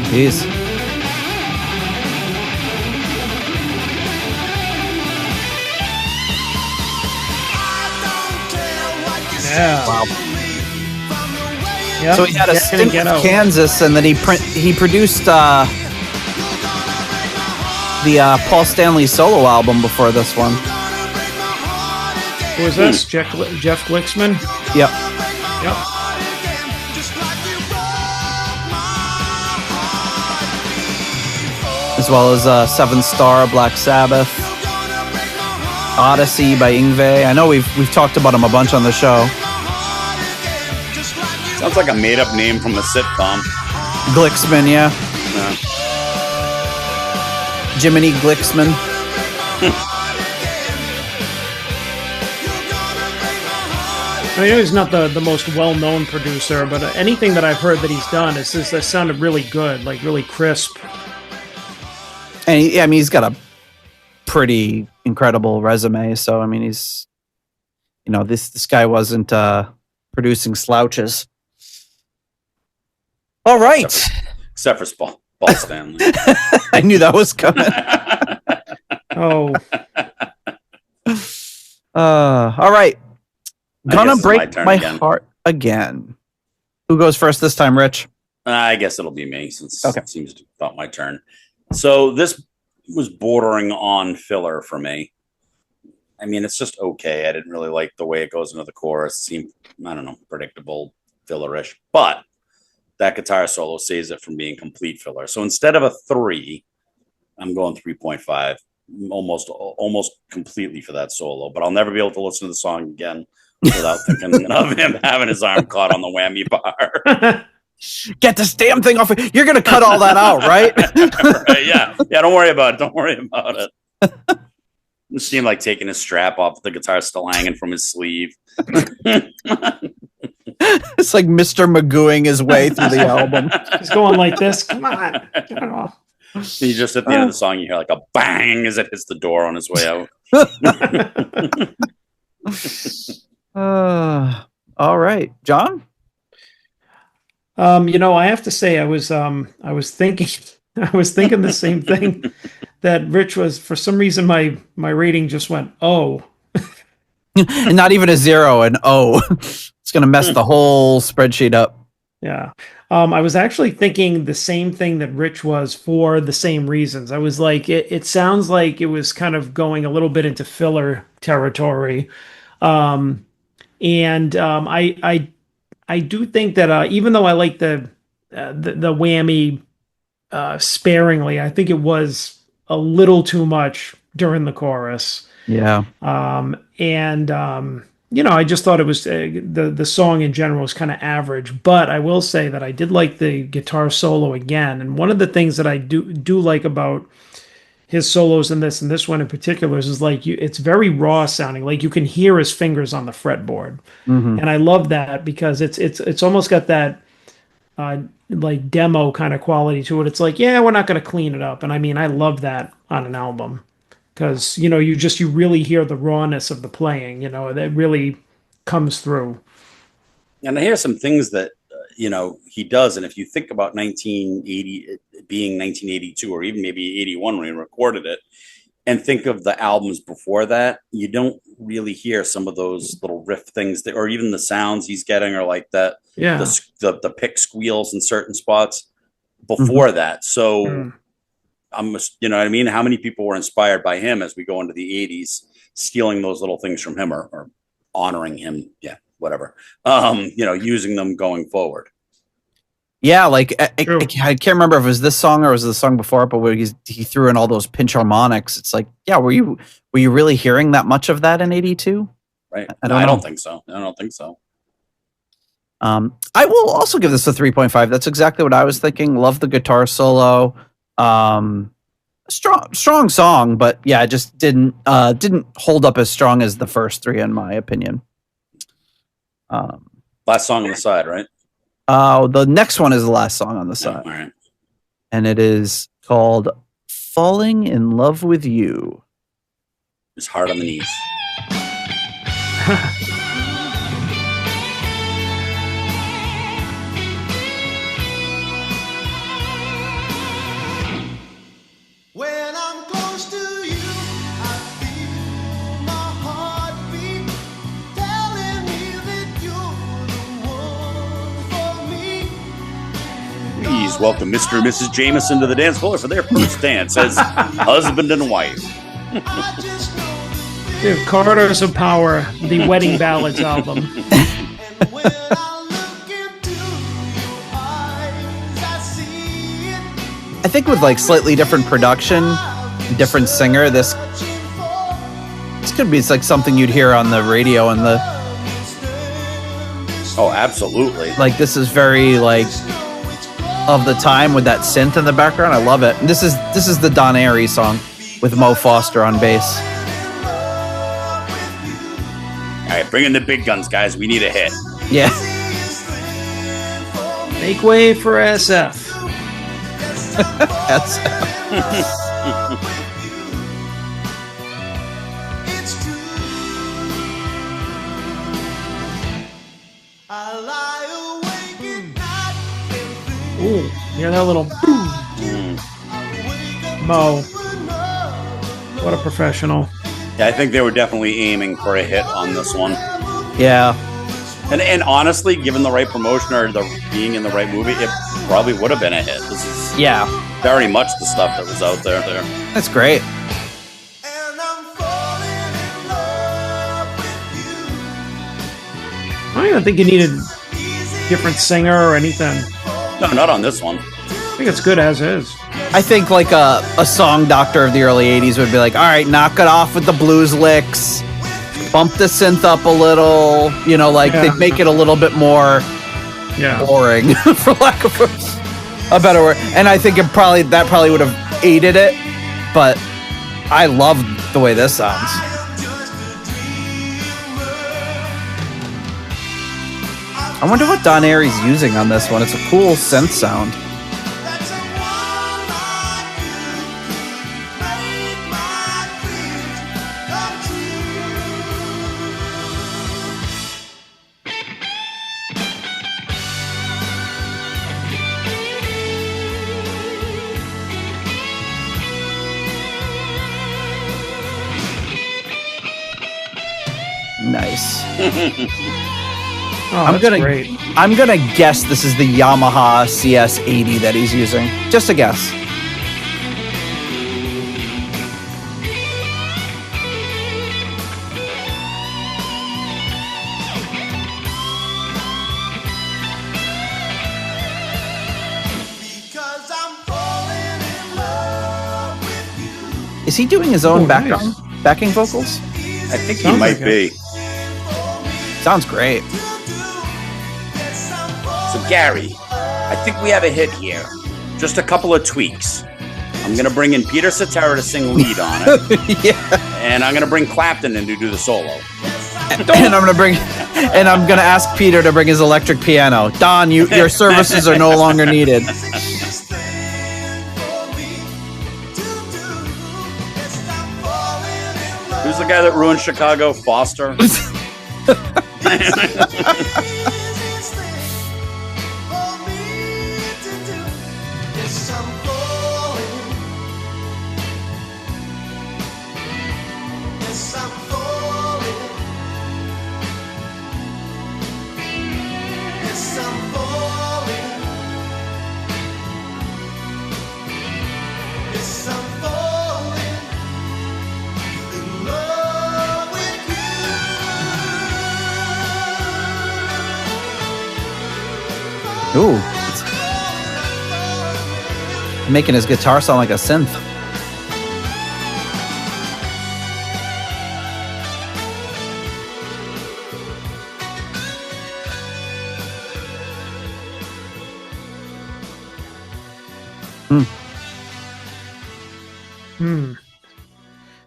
Jeez. Yeah. Wow. Yep. So he had a stint in Kansas, and then he produced the Paul Stanley solo album before this one. Who was this? Jeff Glicksman? Yep. Yep. As well as Seven Star, Black Sabbath, Odyssey by Yngwie. I know we've talked about him a bunch on the show. Sounds like a made-up name from a sitcom. Glicksman, yeah. Jiminy Glicksman. I mean, he's not the most well-known producer, but anything that I've heard that he's done is that sounded really good, like really crisp. And he's got a pretty incredible resume. So I mean, he's, this guy wasn't producing slouches. All right. Except for Paul Stanley. I knew that was coming. Oh. All right. Gonna break my heart again. Who goes first this time, Rich? I guess it'll be me since it seems to about my turn. So this was bordering on filler for me. I mean, it's just okay. I didn't really like the way it goes into the chorus. It seemed, I don't know, predictable, fillerish. But that guitar solo saves it from being complete filler. So instead of a 3, I'm going 3.5, almost completely for that solo. But I'll never be able to listen to the song again without thinking of him having his arm caught on the whammy bar. Get this damn thing off. You're going to cut all that out, right? Right, yeah. Don't worry about it. It seemed like taking his strap off. The guitar still hanging from his sleeve. It's like Mr. Magooing his way through the album. He's going like this. Come on. Get it off. You just at the end of the song, you hear like a bang as it hits the door on his way out. All right, John. I have to say, I was thinking the same thing that Rich was. For some reason, my rating just went oh, and not even a 0, an O. It's going to mess the whole spreadsheet up. Yeah. I was actually thinking the same thing that Rich was for the same reasons. I was like, it sounds like it was kind of going a little bit into filler territory. I do think that even though I like the whammy sparingly, I think it was a little too much during the chorus. Yeah. I just thought it was the song in general was kind of average, but I will say that I did like the guitar solo again. And one of the things that I do like about his solos in this one in particular is like it's very raw sounding. Like you can hear his fingers on the fretboard, and I love that because it's almost got that like demo kind of quality to it. It's like, yeah, we're not going to clean it up, and I mean, I love that on an album. Because, you really hear the rawness of the playing, that really comes through. And here's some things that, he does. And if you think about 1980 being 1982 or even maybe 81 when he recorded it, and think of the albums before that, you don't really hear some of those little riff things or even the sounds he's getting, or like that, the pick squeals in certain spots before that. So... you know what I mean? How many people were inspired by him as we go into the 80s, stealing those little things from him or honoring him? Yeah, whatever. Using them going forward. Yeah, like I can't remember if it was this song or was it the song before it, but where he threw in all those pinch harmonics. It's like, yeah, were you really hearing that much of that in 82? Right. I don't think so. I will also give this a 3.5. That's exactly what I was thinking. Love the guitar solo. Strong song, but yeah, it just didn't hold up as strong as the first 3 in my opinion. Last song on the side, right? The next one is the last song on the side. All right. And it is called Falling in Love with You. It's hard on the knees. When I'm close to you, I feel my heartbeat telling me that you're the one for me. Please welcome Mr. and Mrs. Jameson to the dance floor for their first dance as husband and wife. Corridors of Power, the Wedding Ballads album. I think with like slightly different production, different singer, this could be like something you'd hear on the radio and the. Oh, absolutely! Like this is very like of the time with that synth in the background. I love it. And this is the Don Airey song with Mo Foster on bass. All right, bring in the big guns, guys. We need a hit. Yeah. Make way for SF. Ooh, hear that little Mo. What a professional. Yeah, I think they were definitely aiming for a hit on this one. Yeah. And honestly, given the right promotion or the being in the right movie, it probably would have been a hit. This is very much the stuff that was out there. That's great. don't even think you needed different singer or anything. No, not on this one. I think it's good as is. I think like a song doctor of the early 80s would be like, all right, knock it off with the blues licks, bump the synth up a little, you know, like they'd make it a little bit more boring, for lack of a better word. And I think that probably would have aided it, but I love the way this sounds. I wonder what Don Airy's using on this one. It's a cool synth sound. Nice. I'm gonna guess this is the Yamaha CS80 that he's using. Just a guess. Is he doing his own backing vocals? I think he might be. Sounds great. So Gary, I think we have a hit here. Just a couple of tweaks. I'm going to bring in Peter Cetera to sing lead on it. Yeah. And I'm going to bring Clapton in to do the solo. And I'm going to ask Peter to bring his electric piano. Don, your services are no longer needed. Who's the guy that ruined Chicago? Foster? Ooh. Making his guitar sound like a synth.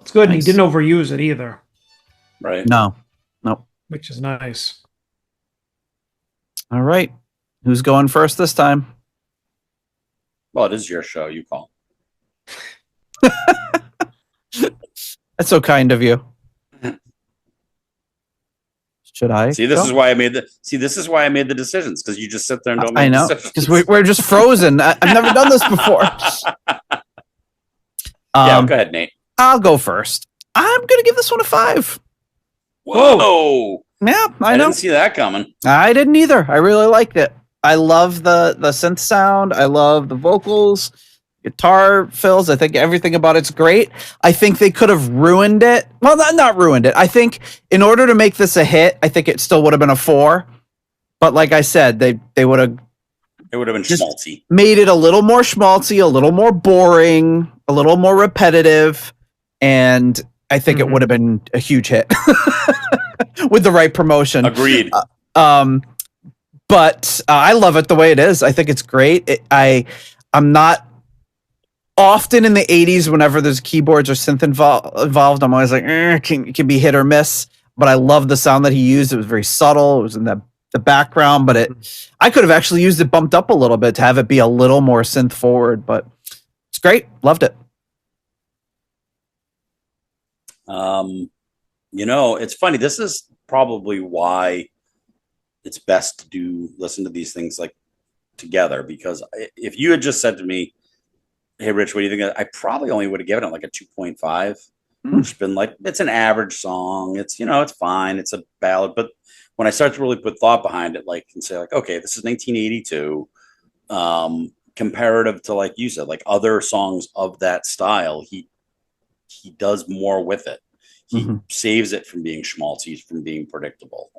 It's good. Nice. And he didn't overuse it either. Right. No. Nope. Which is nice. All right. Who's going first this time? Well, it is your show. You call. That's so kind of you. Should I? See, this is why I made the decisions, because you just sit there and don't make decisions. Because we're just frozen. I've never done this before. Yeah, go ahead, Nate. I'll go first. I'm gonna give this one a 5. Whoa! Yeah, I know. Didn't see that coming. I didn't either. I really liked it. I love the synth sound. I love the vocals, guitar fills. I think everything about it's great. I think they could have ruined it. Well, not ruined it. I think in order to make this a hit, I think it still would have been a 4. But like I said, they would have. It would have been schmaltzy. Made it a little more schmaltzy, a little more boring, a little more repetitive, and I think it would have been a huge hit with the right promotion. Agreed. But I love it the way it is. I think it's great. I'm not often in the 80s whenever there's keyboards or synth involved. I'm always like, it can be hit or miss. But I love the sound that he used. It was very subtle. It was in the background, but I could have actually used it bumped up a little bit to have it be a little more synth forward. But it's great. Loved it. It's funny. This is probably why it's best to listen to these things like together, because if you had just said to me, hey Rich, what do you think? I probably only would have given it like a 2.5, which has been like, it's an average song. It's, it's fine. It's a ballad. But when I start to really put thought behind it, like, and say like, okay, this is 1982, comparative to, like you said, like other songs of that style, he does more with it. He saves it from being schmaltzy, from being predictable.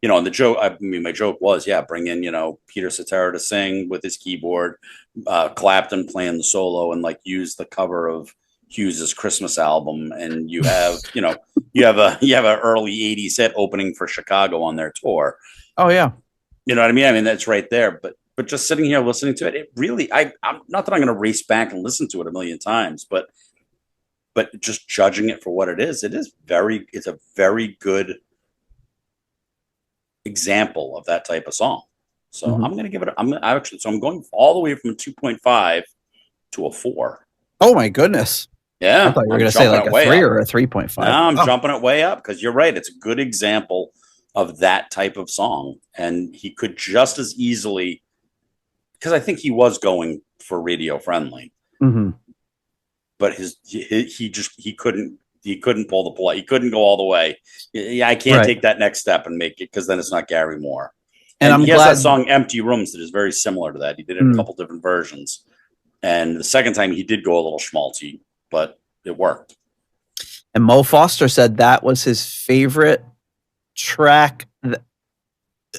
And the joke, I mean, my joke was, bring in, Peter Cetera to sing with his keyboard, Clapton playing the solo, and like use the cover of Hughes's Christmas album, and you have, you have an early '80s hit opening for Chicago on their tour. Oh yeah, you know what I mean? I mean, that's right there. But just sitting here listening to it, it really, I'm not that I'm going to race back and listen to it a million times, but just judging it for what it is it's a very good example of that type of song. So I'm going to give it, I'm going all the way from a 2.5 to a 4. Oh my goodness. Yeah. I thought you were going to say like a 3 or a 3.5. No, I'm jumping it way up because you're right. It's a good example of that type of song. And he could just as easily, because I think he was going for radio friendly, but he couldn't pull the plug. He couldn't go all the way. Yeah, I can't take that next step and make it, because then it's not Gary Moore. And I'm glad that song "Empty Rooms" that is very similar to that. He did it in a couple different versions, and the second time he did go a little schmaltzy, but it worked. And Mo Foster said that was his favorite track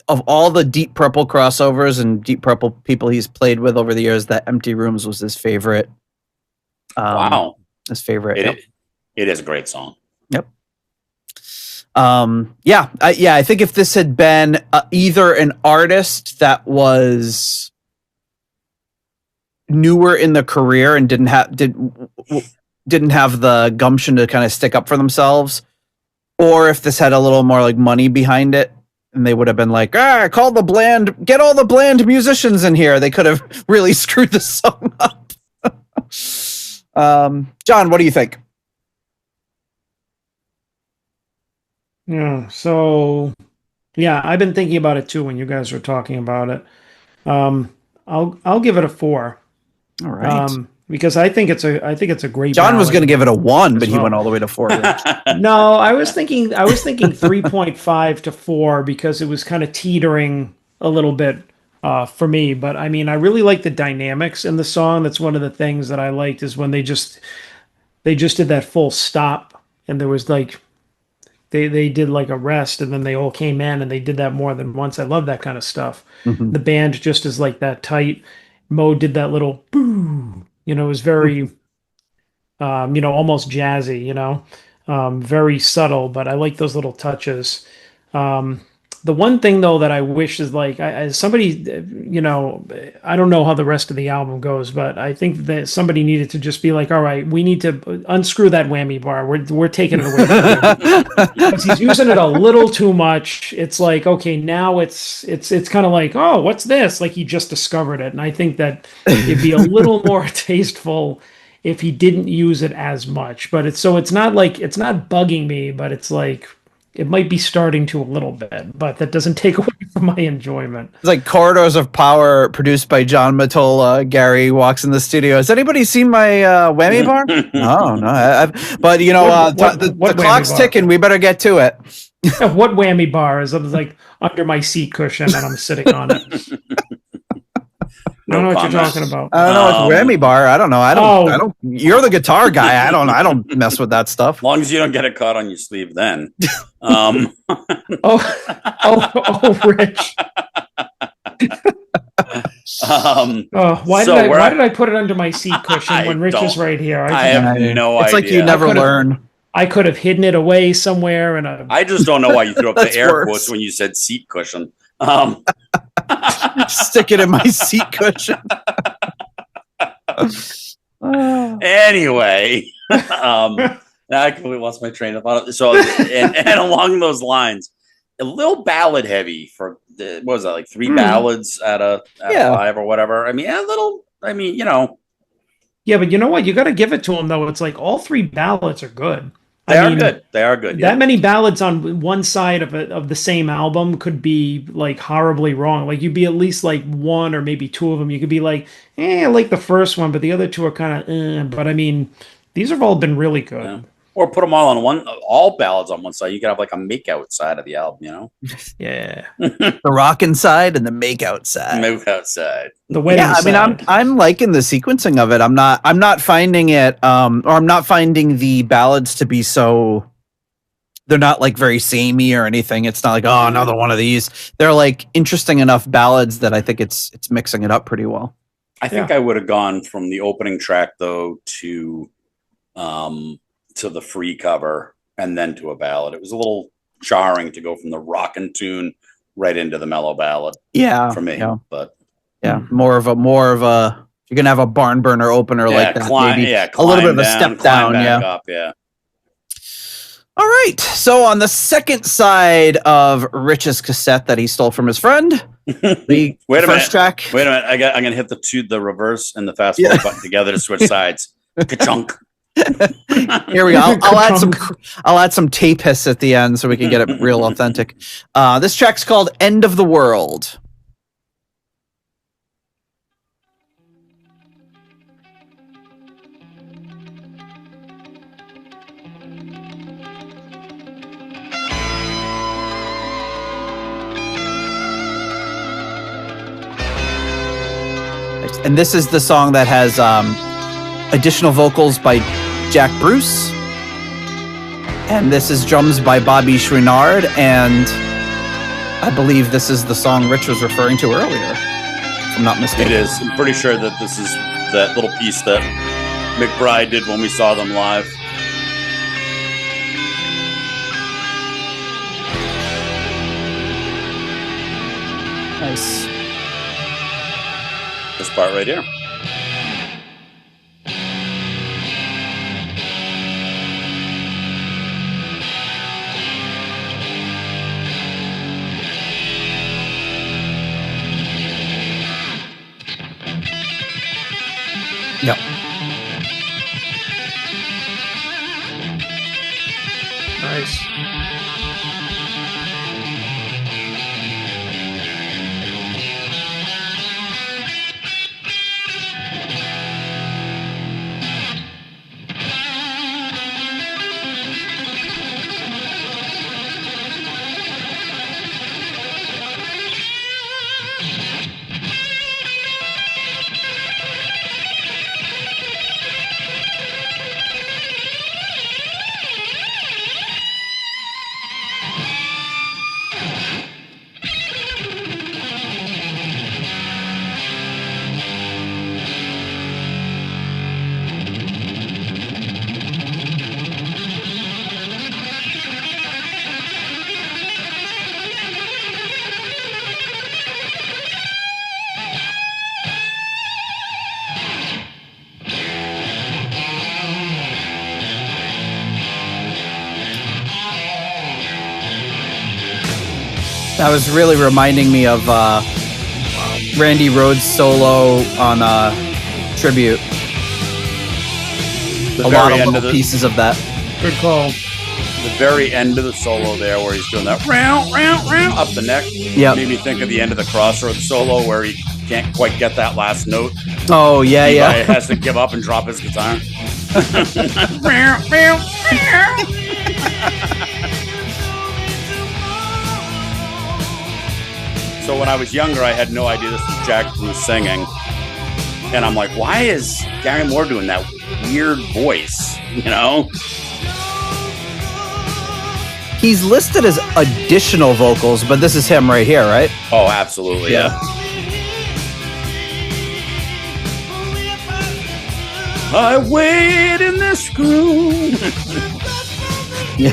of all the Deep Purple crossovers and Deep Purple people he's played with over the years. That "Empty Rooms" was his favorite. Wow, his favorite. It is a great song. Yep. I think if this had been either an artist that was newer in the career and didn't have the gumption to kind of stick up for themselves, or if this had a little more like money behind it, and they would have been like, get all the bland musicians in here, they could have really screwed the song up. John, what do you think? Yeah. So, I've been thinking about it too when you guys were talking about it. I'll give it a 4. All right. Because I think it's a great. John was going to give it a 1, but he went all the way to 4. No, I was thinking 3.5 to 4 because it was kind of teetering a little bit for me. But I mean, I really like the dynamics in the song. That's one of the things that I liked, is when they just did that full stop, and there was like. They did like a rest, and then they all came in, and they did that more than once. I love that kind of stuff. The band just is like that tight. Mo did that little boo, it was very, almost jazzy, very subtle, but I like those little touches. The one thing though that I wish is like, as somebody, I don't know how the rest of the album goes, but I think that somebody needed to just be like, all right, we need to unscrew that whammy bar. We're taking it away. Because he's using it a little too much. It's like, okay, now it's kind of like, oh, what's this? Like he just discovered it. And I think that it'd be a little more tasteful if he didn't use it as much. But it's not bugging me, but it's like, it might be starting to a little bit, but that doesn't take away from my enjoyment. It's like Corridors of Power, produced by John Mottola. Gary walks in the studio. Has anybody seen my whammy bar? No. But the clock's ticking. We better get to it. What whammy bar is? It was like under my seat cushion, and I'm sitting on it. I don't know what you're talking about. I don't know. It's whammy bar. I don't know. I don't. You're the guitar guy. I don't mess with that stuff. As long as you don't get it caught on your sleeve, then. Rich. Why did I put it under my seat cushion when Rich is right here? I have no idea. It's like you never learn. I could have hidden it away somewhere. I just don't know why you threw up the air quotes when you said seat cushion. Stick it in my seat cushion. Anyway, now I completely lost my train of thought. So, and along those lines, a little ballad heavy for what was that, like 3 ballads out of 5 or whatever. I mean, a little. I mean, Yeah, but you know what? You got to give it to him though. It's like all 3 ballads are good. They are good. That many ballads on one side of the same album could be like horribly wrong. Like you'd be at least like 1 or maybe 2 of them. You could be like, I like the first one, but the other 2 are kind of. But I mean, these have all been really good. Yeah. Or put them all on all ballads on one side. You could have like a make-out side of the album, Yeah. The rockin' side and the make-out side. Make-out side. The wedding side. I mean, I'm liking the sequencing of it. I'm not finding it, or I'm not finding the ballads to be so they're not like very samey or anything. It's not like, oh, another one of these. They're like interesting enough ballads that I think it's mixing it up pretty well. I think I would have gone from the opening track though to the free cover and then to a ballad. It was a little jarring to go from the rockin' tune right into the mellow ballad. Yeah, for me. Yeah. But more of a. You're gonna have a barn burner opener like that. Maybe a little bit of a step down. Up, All right. So on the second side of Rich's cassette that he stole from his friend, the first track. Wait a minute. I'm gonna hit the reverse and the fast forward button together to switch sides. Ka-chunk. Here we go. I'll add some tape hiss at the end so we can get it real authentic. This track's called "End of the World." And this is the song that has additional vocals by Jack Bruce. And this is drums by Bobby Chouinard. And I believe this is the song Rich was referring to earlier, if I'm not mistaken. It is. I'm pretty sure that this is that little piece that McBride did when we saw them live. Nice. This part right here. Yep. Nice. That was really reminding me of Randy Rhoads' solo on Tribute. A lot of little pieces of that. Good call. The very end of the solo there where he's doing that round, up the neck. Yeah. Made me think of the end of the Crossroads solo where he can't quite get that last note. Oh, yeah, He yeah. has to give up and drop his guitar. So when I was younger, I had no idea this was Jack Bruce singing. And I'm like, why is Gary Moore doing that weird voice? You know? He's listed as additional vocals, but this is him right here, right? Oh, absolutely, yeah. I wait in this room. Yeah.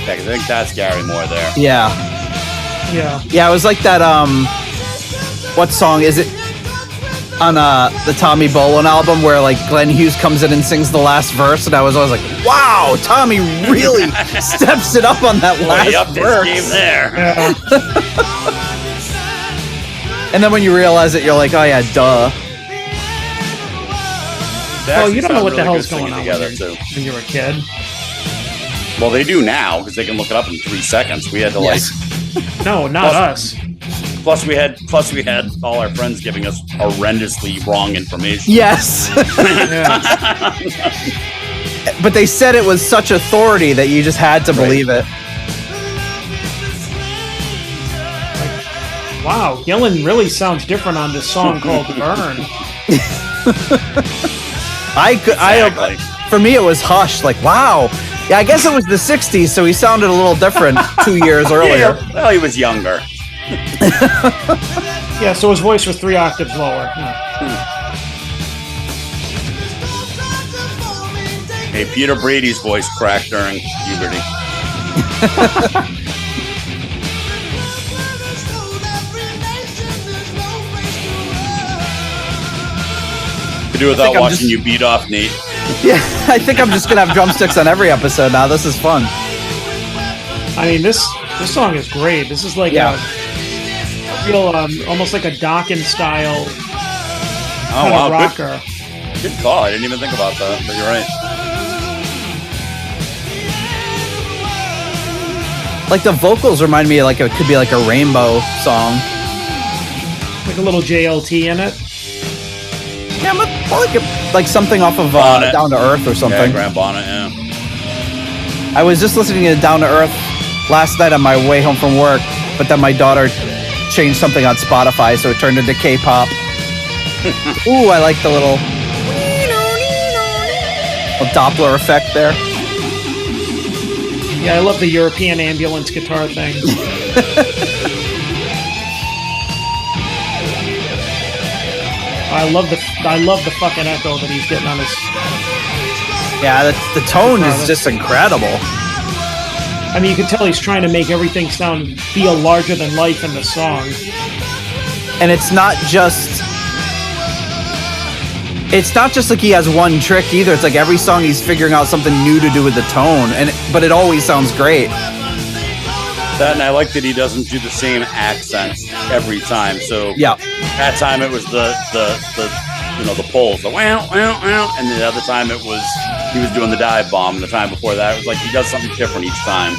I think that's Gary Moore there. Yeah. Yeah. Yeah, it was like that, what song is it? On the Tommy Bolin album where like Glenn Hughes comes in and sings the last verse, and I was always like, wow, Tommy really steps it up on that last he upped verse. his game there. Yeah. And then when you realize it, you're like, oh yeah, duh. Well, you don't know what the really hell's good going on together when too. you were a kid. Well, they do now because they can look it up in 3 seconds. We had to No, not us. Plus we had all our friends giving us horrendously wrong information. Yes. But they said it was such authority that you just had to believe it. Wow, Gillen really sounds different on this song called Burn. For me, it was Hush. Like, wow, Yeah, I guess it was the 60s, so he sounded a little different 2 years earlier. Yeah, well, he was younger. Yeah, so his voice was 3 octaves lower. Hey, Peter Brady's voice cracked during puberty. Could do without watching you beat off Nate. Yeah, I think I'm just gonna have drumsticks on every episode now. This is fun. I mean, this song is great. This is like a real, almost like a Dawkins style kind of rocker. Good call. I didn't even think about that, but you're right. Like the vocals remind me like it could be like a Rainbow song. Like a little JLT in it. Yeah, like something off of Down to Earth or something. Yeah, Graham Bonnet, yeah. I was just listening to Down to Earth last night on my way home from work, but then my daughter changed something on Spotify, so it turned into K-pop. Ooh, I like the little Doppler effect there. Yeah, I love the European ambulance guitar thing. I love the fucking echo that he's getting on his. Yeah, the tone is just incredible. I mean, you can tell he's trying to make everything feel larger than life in the song. And it's not just like he has one trick either. It's like every song he's figuring out something new to do with the tone, but it always sounds great. That, and I like that he doesn't do the same accent every time. So that time it was the pulls, the wow wow wow, and the other time he was doing the dive bomb. And the time before that, it was like he does something different each time.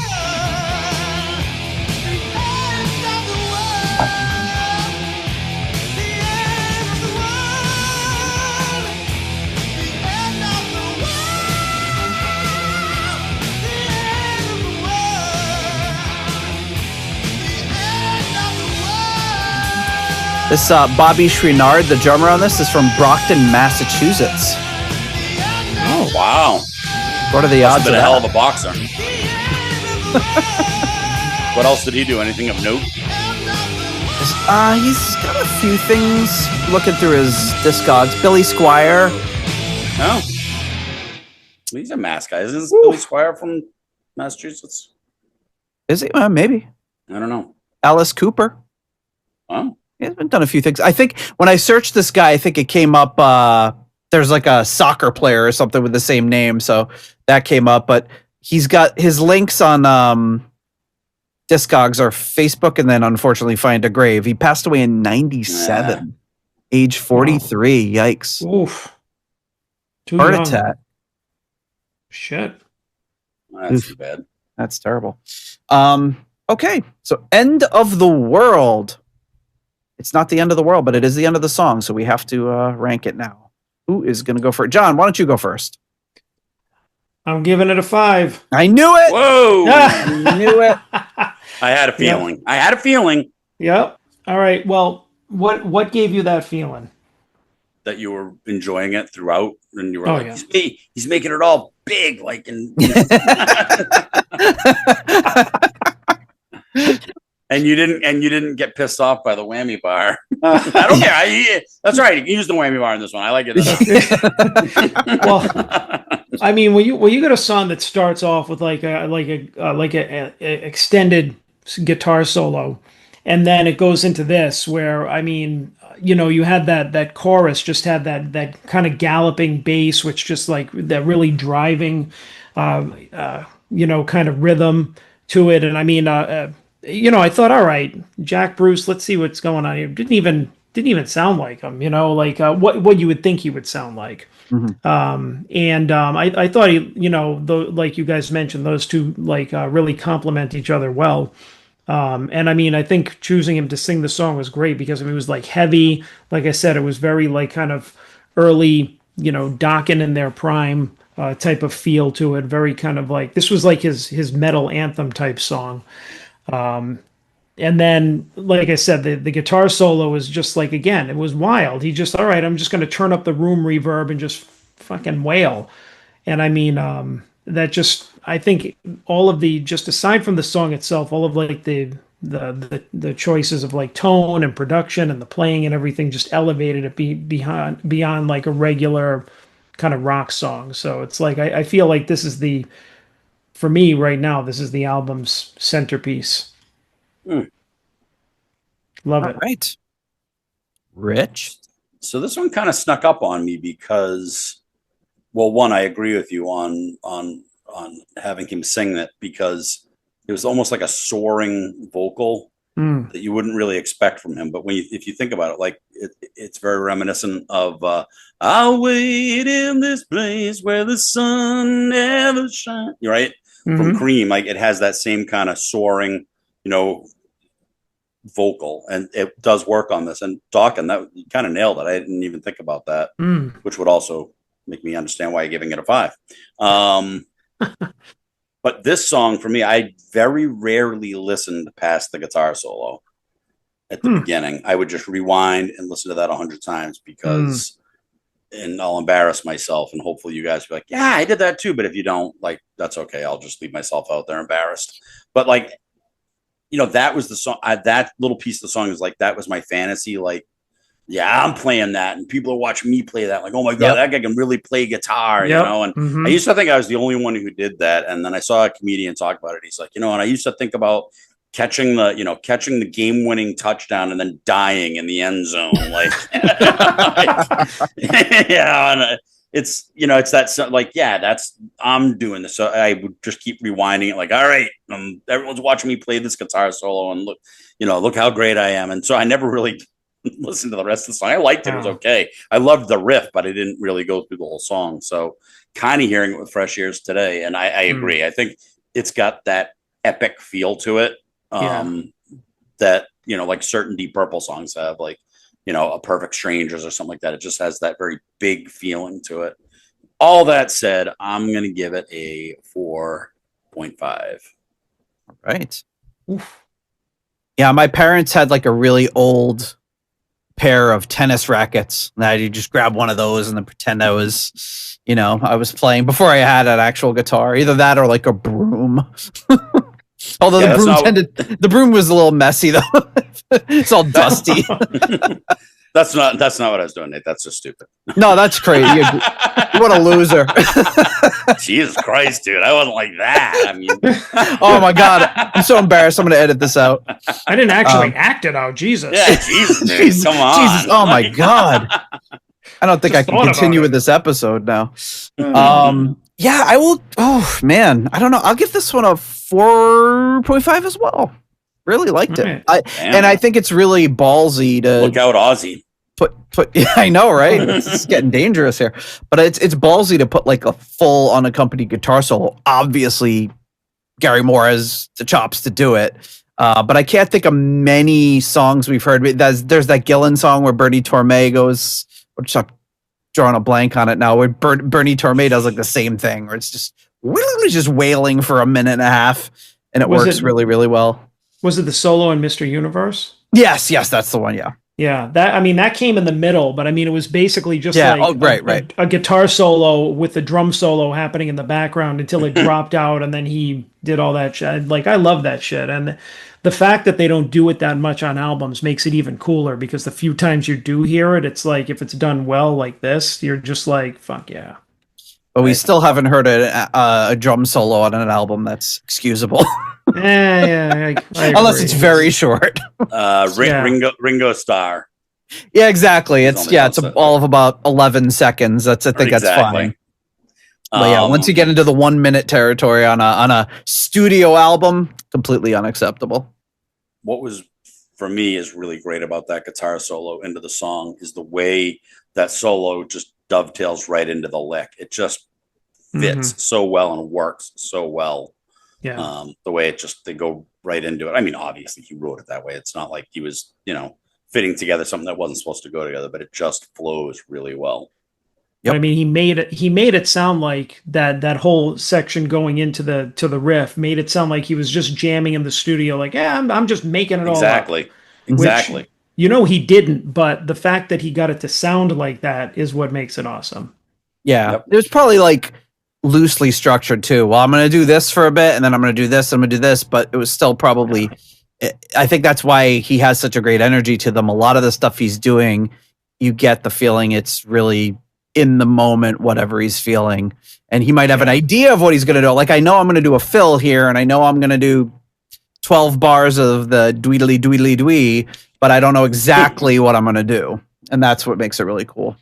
This Bobby Chouinard, the drummer on this, is from Brockton, Massachusetts. Oh, wow. What are the odds of that? A hell of a boxer. What else did he do? Anything of note? He's got a few things looking through his discogs. Billy Squier. Oh. He's a Mass guy. Isn't Billy Squier from Massachusetts? Is he? Maybe. I don't know. Alice Cooper. Oh. He's been done a few things. I think when I searched this guy, I think it came up. There's like a soccer player or something with the same name, so that came up. But he's got his links on Discogs are Facebook, and then unfortunately Find a Grave. He passed away in '97, age 43. Wow. Yikes! Oof. Heart attack. Shit. That's too bad. That's terrible. Okay, so End of the World. It's not the end of the world, but it is the end of the song, so we have to rank it now. Who is going to go first? John, why don't you go first? I'm giving it a 5. I knew it! Whoa! I knew it! I had a feeling. Yep. I had a feeling. Yep. All right. Well, what gave you that feeling? That you were enjoying it throughout, and you were he's making it all big, like in. And you didn't get pissed off by the whammy bar. I don't care. That's right. You can use the whammy bar in this one. I like it. Well, I mean, when you get a song that starts off with like a extended guitar solo, and then it goes into this, where I mean, you had that chorus just had that kind of galloping bass, which just like that really driving, kind of rhythm to it, and I mean. I thought, all right, Jack Bruce, let's see what's going on here. Didn't even sound like him, like what you would think he would sound like. Mm-hmm. I thought he, like you guys mentioned, those two really complement each other well. And I mean, I think choosing him to sing the song was great because it was like heavy. Like I said, it was very like kind of early, Dokken in their prime type of feel to it. Very kind of like this was like his metal anthem type song. And then, like I said, the guitar solo was just like, again, it was wild. He just, all right, I'm just going to turn up the room reverb and just fucking wail. And I mean, that just, I think all of the, just aside from the song itself, all of like the choices of like tone and production and the playing and everything just elevated it beyond like a regular kind of rock song. So it's like I feel like this is for me right now, this is the album's centerpiece. Love All it. right. Rich? So this one kind of snuck up on me because, well, one, I agree with you on having him sing that, because it was almost like a soaring vocal that you wouldn't really expect from him. But if you think about it, like it's very reminiscent of "I'll wait in this place where the sun never shines," right? From Cream. Like it has that same kind of soaring, vocal, and it does work on this. And Dawkins, that you kind of nailed it. I didn't even think about that, which would also make me understand why you're giving it a 5. But this song for me, I very rarely listened past the guitar solo at the beginning. I would just rewind and listen to that 100 times because, and I'll embarrass myself, and hopefully you guys will be like, yeah, I did that too. But if you don't, like, that's okay. I'll just leave myself out there embarrassed. But like, that was the song. That little piece of the song was like, that was my fantasy. Like, yeah, I'm playing that, and people are watching me play that. Like, oh my God, that guy can really play guitar, And I used to think I was the only one who did that. And then I saw a comedian talk about it. He's like, and I used to think about catching the game-winning touchdown and then dying in the end zone. Like, and it's that, like, I'm doing this. So I would just keep rewinding it. Like, all right, everyone's watching me play this guitar solo, and look how great I am. And so I never really listen to the rest of the song. I liked it. It was okay. I loved the riff, but I didn't really go through the whole song. So kind of hearing it with fresh ears today. And I agree. I think it's got that epic feel to it. That, like certain Deep Purple songs have, like, A Perfect Strangers or something like that. It just has that very big feeling to it. All that said, I'm going to give it a 4.5. All right. Oof. Yeah. My parents had like a really old pair of tennis rackets that you just grab one of those and then pretend I was, I was playing before I had an actual guitar, either that or like a broom. Although the broom was a little messy though. It's all dusty. That's not what I was doing, Nate. That's just stupid. No, that's crazy. What a loser. Jesus Christ, dude. I wasn't like that. I mean, oh my God. I'm so embarrassed. I'm going to edit this out. I didn't actually act it out. Jesus. Yeah, Jesus, dude. Jesus, come on. Jesus. Oh my God. I don't think I can continue with this episode now. Yeah, I will. Oh man. I don't know. I'll give this one a 4.5 as well. Really liked it. And I think it's really ballsy to look out, Ozzy. Yeah, I know, right? It's getting dangerous here. But it's ballsy to put like a full unaccompanied guitar solo. Obviously, Gary Moore has the chops to do it. But I can't think of many songs we've heard. There's that Gillan song where Bernie Torme goes, which I'm drawing a blank on it now, where Bernie Torme does like the same thing, where it's just literally just wailing for a minute and a half, and it works really, really well. Was it the solo in Mr. Universe? Yes, that's the one, yeah. Yeah, that came in the middle, but I mean, it was basically just a guitar solo with the drum solo happening in the background until it dropped out, and then he did all that shit. Like, I love that shit, and the fact that they don't do it that much on albums makes it even cooler, because the few times you do hear it, it's like, if it's done well like this, you're just like, fuck yeah. But we still haven't heard a drum solo on an album that's excusable. I unless it's very short. Ringo Starr. Yeah, exactly. It's all of about 11 seconds. I think that's fine. But yeah, once you get into the 1 minute territory on a studio album, completely unacceptable. What was for me is really great about that guitar solo into the song is the way that solo just dovetails right into the lick. It just fits so well and works so well. Yeah. The way they go right into it. I mean, obviously he wrote it that way. It's not like he was, fitting together something that wasn't supposed to go together, but it just flows really well. Yep. I mean, he made it sound like that whole section going into the riff made it sound like he was just jamming in the studio. Like, yeah, I'm just making it all up. Exactly. Which, he didn't, but the fact that he got it to sound like that is what makes it awesome. Yeah. Yep. It was probably like loosely structured too. Well, I'm going to do this for a bit, and then I'm going to do this, and I'm going to do this, but it was still probably. I think that's why he has such a great energy to them. A lot of the stuff he's doing, you get the feeling it's really in the moment, whatever he's feeling, and he might have an idea of what he's going to do. Like, I know I'm going to do a fill here, and I know I'm going to do 12 bars of the dweedly dweedly dwee, but I don't know exactly what I'm going to do, and that's what makes it really cool.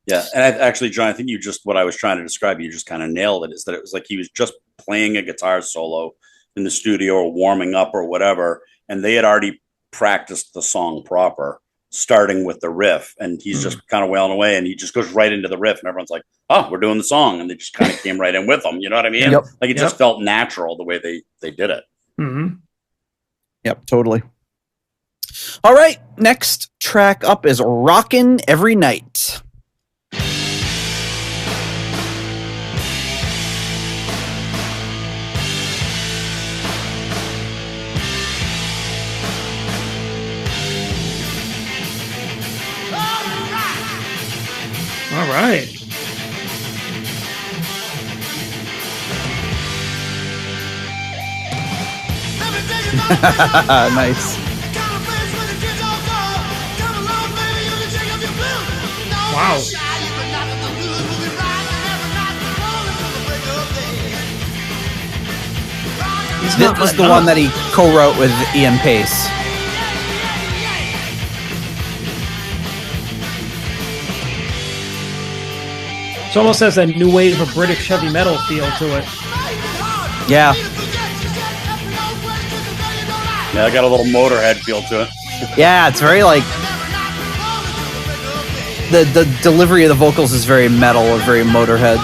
Yeah, and actually, John, I think what I was trying to describe, you just kind of nailed it, is that it was like he was just playing a guitar solo in the studio or warming up or whatever, and they had already practiced the song proper, starting with the riff, and he's just kind of wailing away, and he just goes right into the riff, and everyone's like, oh, we're doing the song, and they just kind of came right in with him, you know what I mean? Yep. Like, it just felt natural the way they did it. Mm-hmm. Yep, totally. All right, next track up is Rockin' Every Night. All right. Nice. Wow. This was the one that he co-wrote with Ian Pace. It almost has that new wave of British heavy metal feel to it. Yeah. Yeah, I got a little Motorhead feel to it. Yeah, it's very like the delivery of the vocals is very metal or very Motorhead.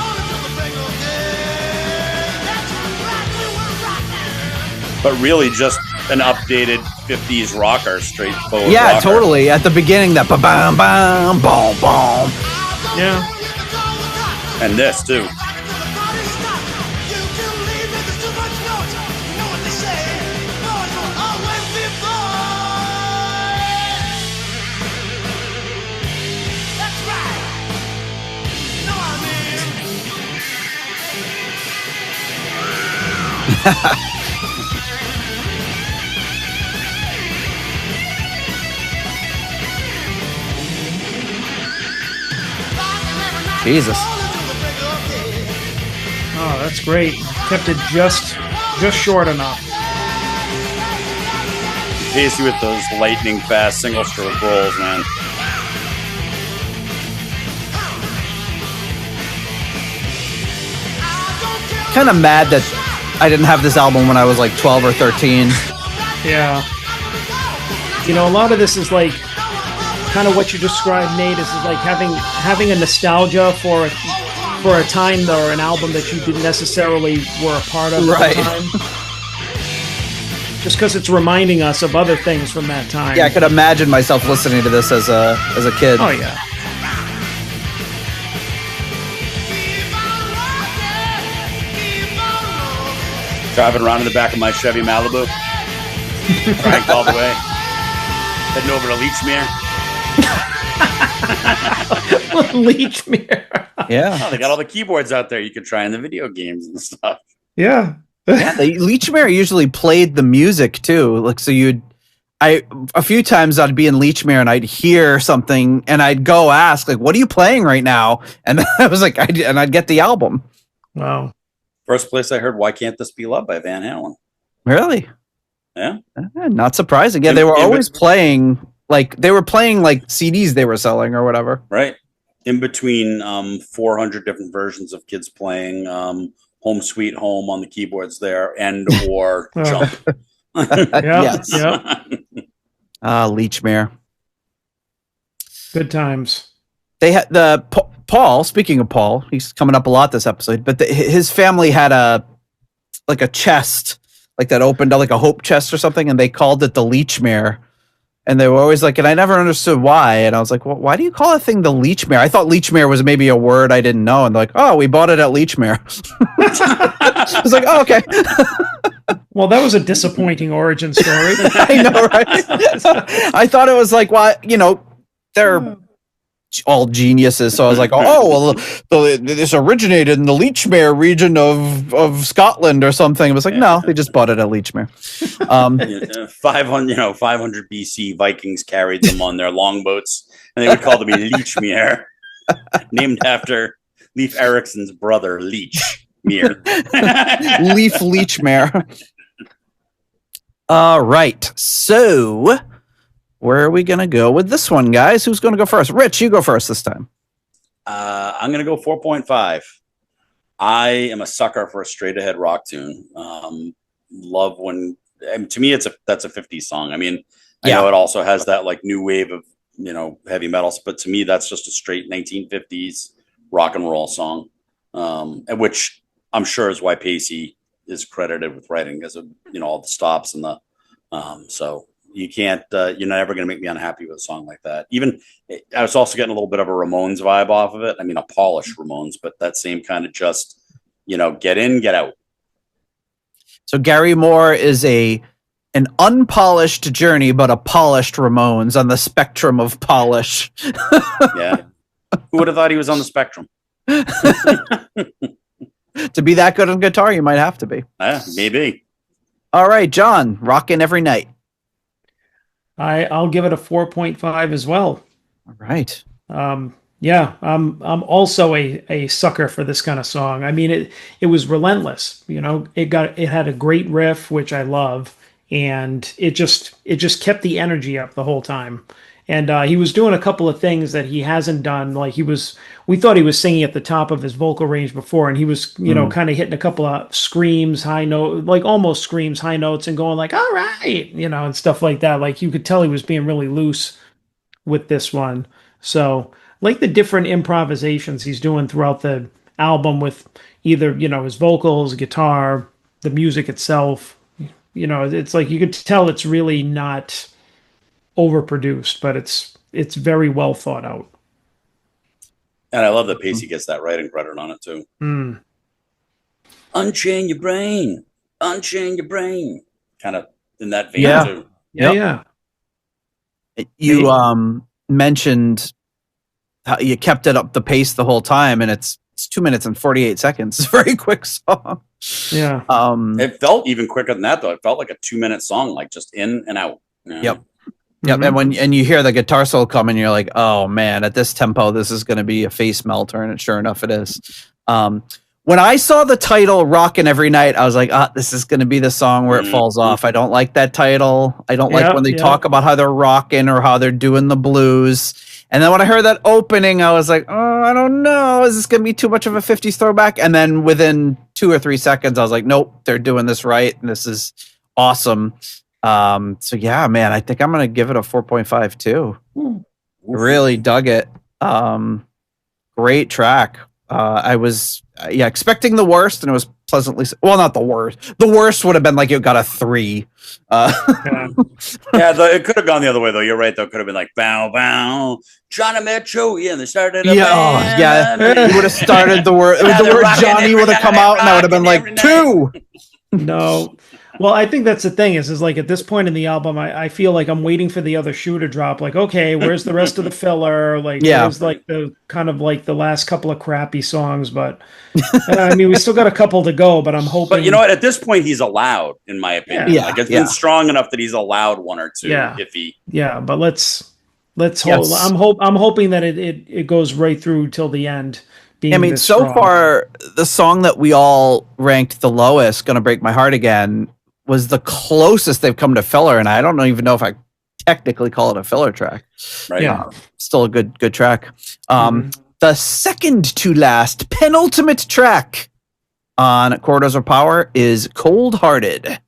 But really just an updated 50s rocker, straightforward Yeah, rocker. totally. At the beginning, that ba-bam, bam, boom, boom. Yeah. And this, too. Jesus. Oh, that's great. Kept it just short enough. Pacey with those lightning fast single stroke rolls, man. Kind of mad that I didn't have this album when I was like 12 or 13. Yeah. You know, a lot of this is like kind of what you described, Nate. Is like having a nostalgia for a time or an album that you didn't necessarily were a part of at the time. Just because it's reminding us of other things from that time. Yeah, I could imagine myself listening to this as a kid. Oh yeah. Driving around in the back of my Chevy Malibu. Cranked all the way. Heading over to Leechmere. Leechmere. Yeah. Oh, they got all the keyboards out there you could try in the video games and stuff. Yeah. Yeah, the Leechmere usually played the music too. Like, so a few times I'd be in Leechmere and I'd hear something and I'd go ask, like, what are you playing right now? And I was like, I'd get the album. Wow. First place I heard Why Can't This Be Love by Van Halen. Really? Yeah. Not surprising. Yeah, they were always playing CDs they were selling or whatever. Right. In between 400 different versions of kids playing Home Sweet Home on the keyboards there and or Jump. Yes. Yeah. Leechmere. Good times. They had Paul. Speaking of Paul, he's coming up a lot this episode. But his family had a chest, like that opened up like a hope chest or something, and they called it the Leechmere. And they were always like, and I never understood why. And I was like, well, why do you call a thing the Leechmere? I thought Leechmere was maybe a word I didn't know. And they're like, oh, we bought it at Leechmere. I was like, oh, okay. Well, that was a disappointing origin story. I know, right? I thought it was like, well, they're all geniuses. So I was like, oh, well, this originated in the Lechmere region of Scotland or something. It was like, no, they just bought it at Lechmere. 500 BC Vikings carried them on their longboats, and they would call them Lechmere, named after Leif Erikson's brother, Lechmere. Leif Lechmere. All right. So where are we going to go with this one, guys? Who's going to go first? Rich, you go first this time. I'm going to go 4.5. I am a sucker for a straight ahead rock tune. Love when, to me, that's a 50s song. I mean, I know it also has that like new wave of, heavy metals, but to me, that's just a straight 1950s rock and roll song, which I'm sure is why Pacey is credited with writing, because of, all the stops and the, so you can't, you're never going to make me unhappy with a song like that. Even I was also getting a little bit of a Ramones vibe off of it. I mean, a polished Ramones, but that same kind of just, get in, get out. So Gary Moore is an unpolished Journey, but a polished Ramones on the spectrum of polish. Yeah. Who would have thought he was on the spectrum? To be that good on guitar, you might have to be. Maybe. All right, John, rocking every night. I'll give it a 4.5 as well. All right. Yeah, I'm also a sucker for this kind of song. I mean, it was relentless. It had a great riff, which I love, and it just kept the energy up the whole time. And he was doing a couple of things that he hasn't done. Like we thought he was singing at the top of his vocal range before, and he was, kind of hitting a couple of screams, high note, like almost screams, high notes, and going like, all right, and stuff like that. Like you could tell he was being really loose with this one. So like the different improvisations he's doing throughout the album with either, his vocals, guitar, the music itself, it's like you could tell it's really not overproduced, but it's very well thought out. And I love that Pacey gets that writing credit on it too. Unchain your brain, kind of in that vein too. Yeah. You mentioned how you kept it up the pace the whole time, and it's 2 minutes and 48 seconds. It's a very quick song. Yeah. It felt even quicker than that though. It felt like a 2-minute song, like just in and out. Yep. Yep, and you hear the guitar solo come and you're like, oh man, at this tempo, this is going to be a face melter, and sure enough, it is. When I saw the title "Rockin' Every Night," I was like, this is going to be the song where it falls off. I don't like that title. I don't like when they talk about how they're rocking or how they're doing the blues. And then when I heard that opening, I was like, oh, I don't know. Is this going to be too much of a 50s throwback? And then within 2 or 3 seconds, I was like, nope, they're doing this right. And this is awesome. So yeah, man, I think I'm going to give it a 4.5 too. Really dug it. Great track. I was expecting the worst, and it was pleasantly, well, not the worst. The worst would have been like it got a 3. It could have gone the other way though. You're right though. It could have been like bow bow, Johnny Metro. Yeah, they started. He would have started the word. The word Johnny would have come out, and I would have been like 2. No. Well, I think that's the thing is like at this point in the album, I feel like I'm waiting for the other shoe to drop. Like, okay, where's the rest of the filler? Like, where's like the kind of like the last couple of crappy songs? But I mean, we still got a couple to go. But I'm hoping. But you know what? At this point, he's allowed, in my opinion. Yeah. Like it's been strong enough that he's allowed 1 or 2. Yeah. If he. Yeah, but let's hold. I'm hoping that it goes right through till the end. I mean, so strong. far, the song that we all ranked the lowest, "Gonna Break My Heart Again," was the closest they've come to filler, and I don't even know if I technically call it a filler track. Right. Yeah. Still a good track. The second to last, penultimate track on Corridors of Power is Cold Hearted.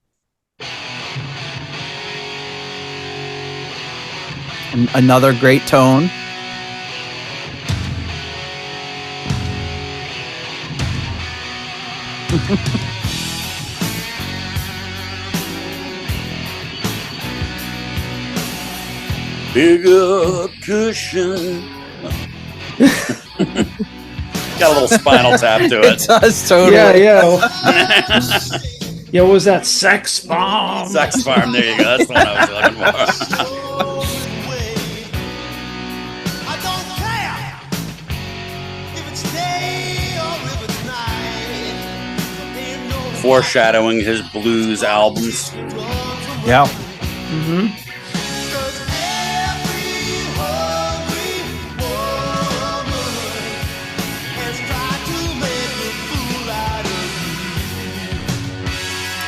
Another great tone. Bigger cushion. Got a little Spinal Tap to it. It does, totally. Yeah. Yeah, what was that? Sex Bomb. Sex Farm. There you go. That's the one I was looking for. I don't care foreshadowing his blues albums. Yeah. Mm-hmm.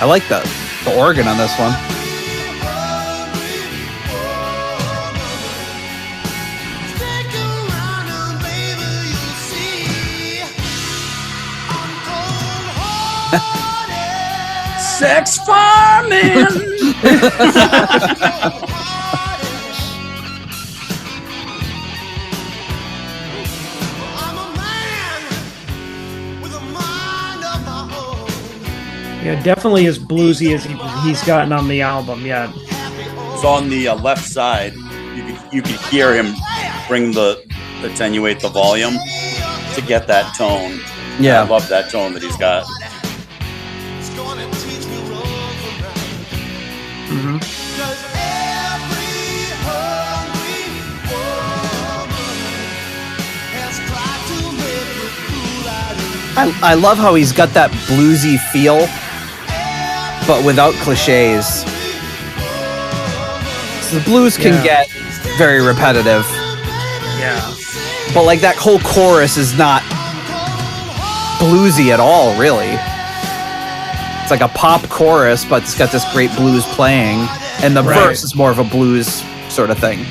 I like the organ on this one. Sex farming. Yeah, definitely as bluesy as he's gotten on the album. Yeah. So on the left side, you could hear him attenuate the volume to get that tone. Yeah, I love that tone that he's got. Mm-hmm. I love how he's got that bluesy feel, but without cliches. So the blues can get very repetitive. Yeah. But like that whole chorus is not bluesy at all, really. It's like a pop chorus, but it's got this great blues playing, and the verse is more of a blues sort of thing.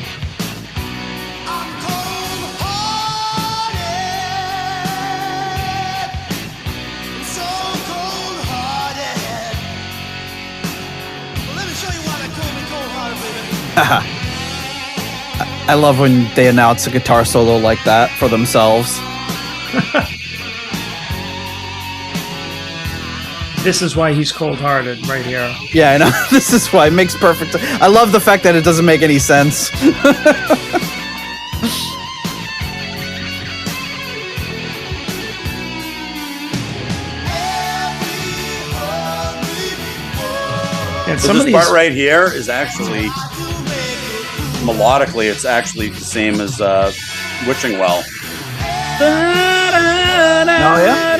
I love when they announce a guitar solo like that for themselves. This is why he's cold-hearted right here. Yeah, I know. This is why it makes perfect. I love the fact that it doesn't make any sense. And so this part right here is actually melodically, it's actually the same as Wishing Well. Oh yeah.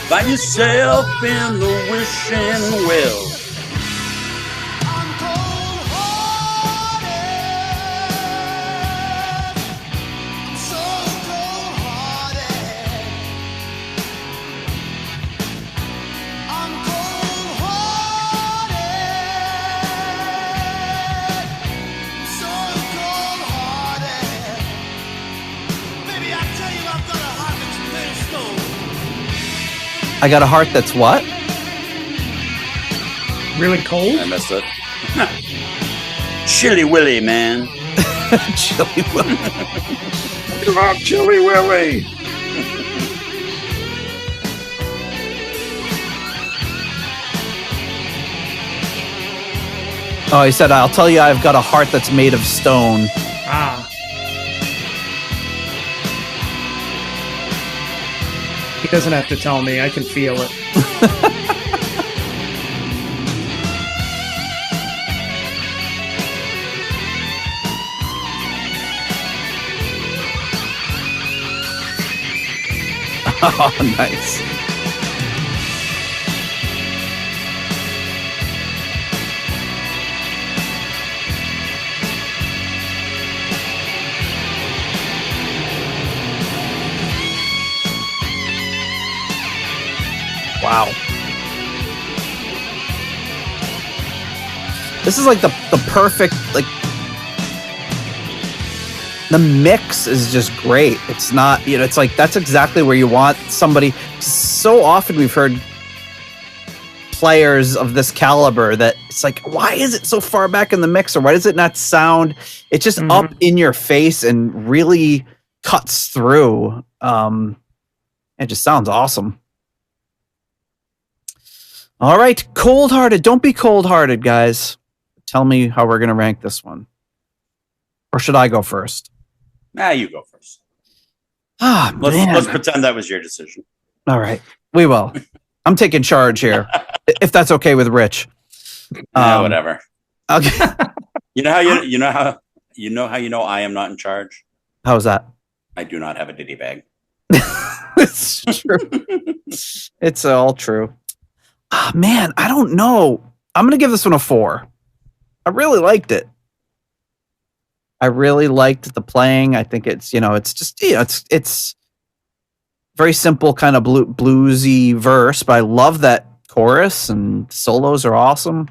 Find yourself in the wishing well. I got a heart that's what? Really cold? I missed it. Chilly Willy, man. Chilly Willy. Come on, Chilly Willy. Oh, he said, I'll tell you I've got a heart that's made of stone. Ah. He doesn't have to tell me. I can feel it. Oh, nice. Wow. This is like the perfect, like, the mix is just great. It's not, it's like, that's exactly where you want somebody. So often we've heard players of this caliber that it's like, why is it so far back in the mix, or why does it not sound, it's just up in your face and really cuts through. It just sounds awesome. All right, Cold-Hearted. Don't be cold-hearted, guys. Tell me how we're going to rank this one. Or should I go first? Nah, you go first. Let's pretend that was your decision. All right, we will. I'm taking charge here, if that's okay with Rich. Whatever. Okay. You know how I am not in charge? How's that? I do not have a ditty bag. It's true. It's all true. Ah, man, I don't know. I'm gonna give this one a 4. I really liked it. I really liked the playing. I think it's it's just it's very simple kind of bluesy verse, but I love that chorus and solos are awesome.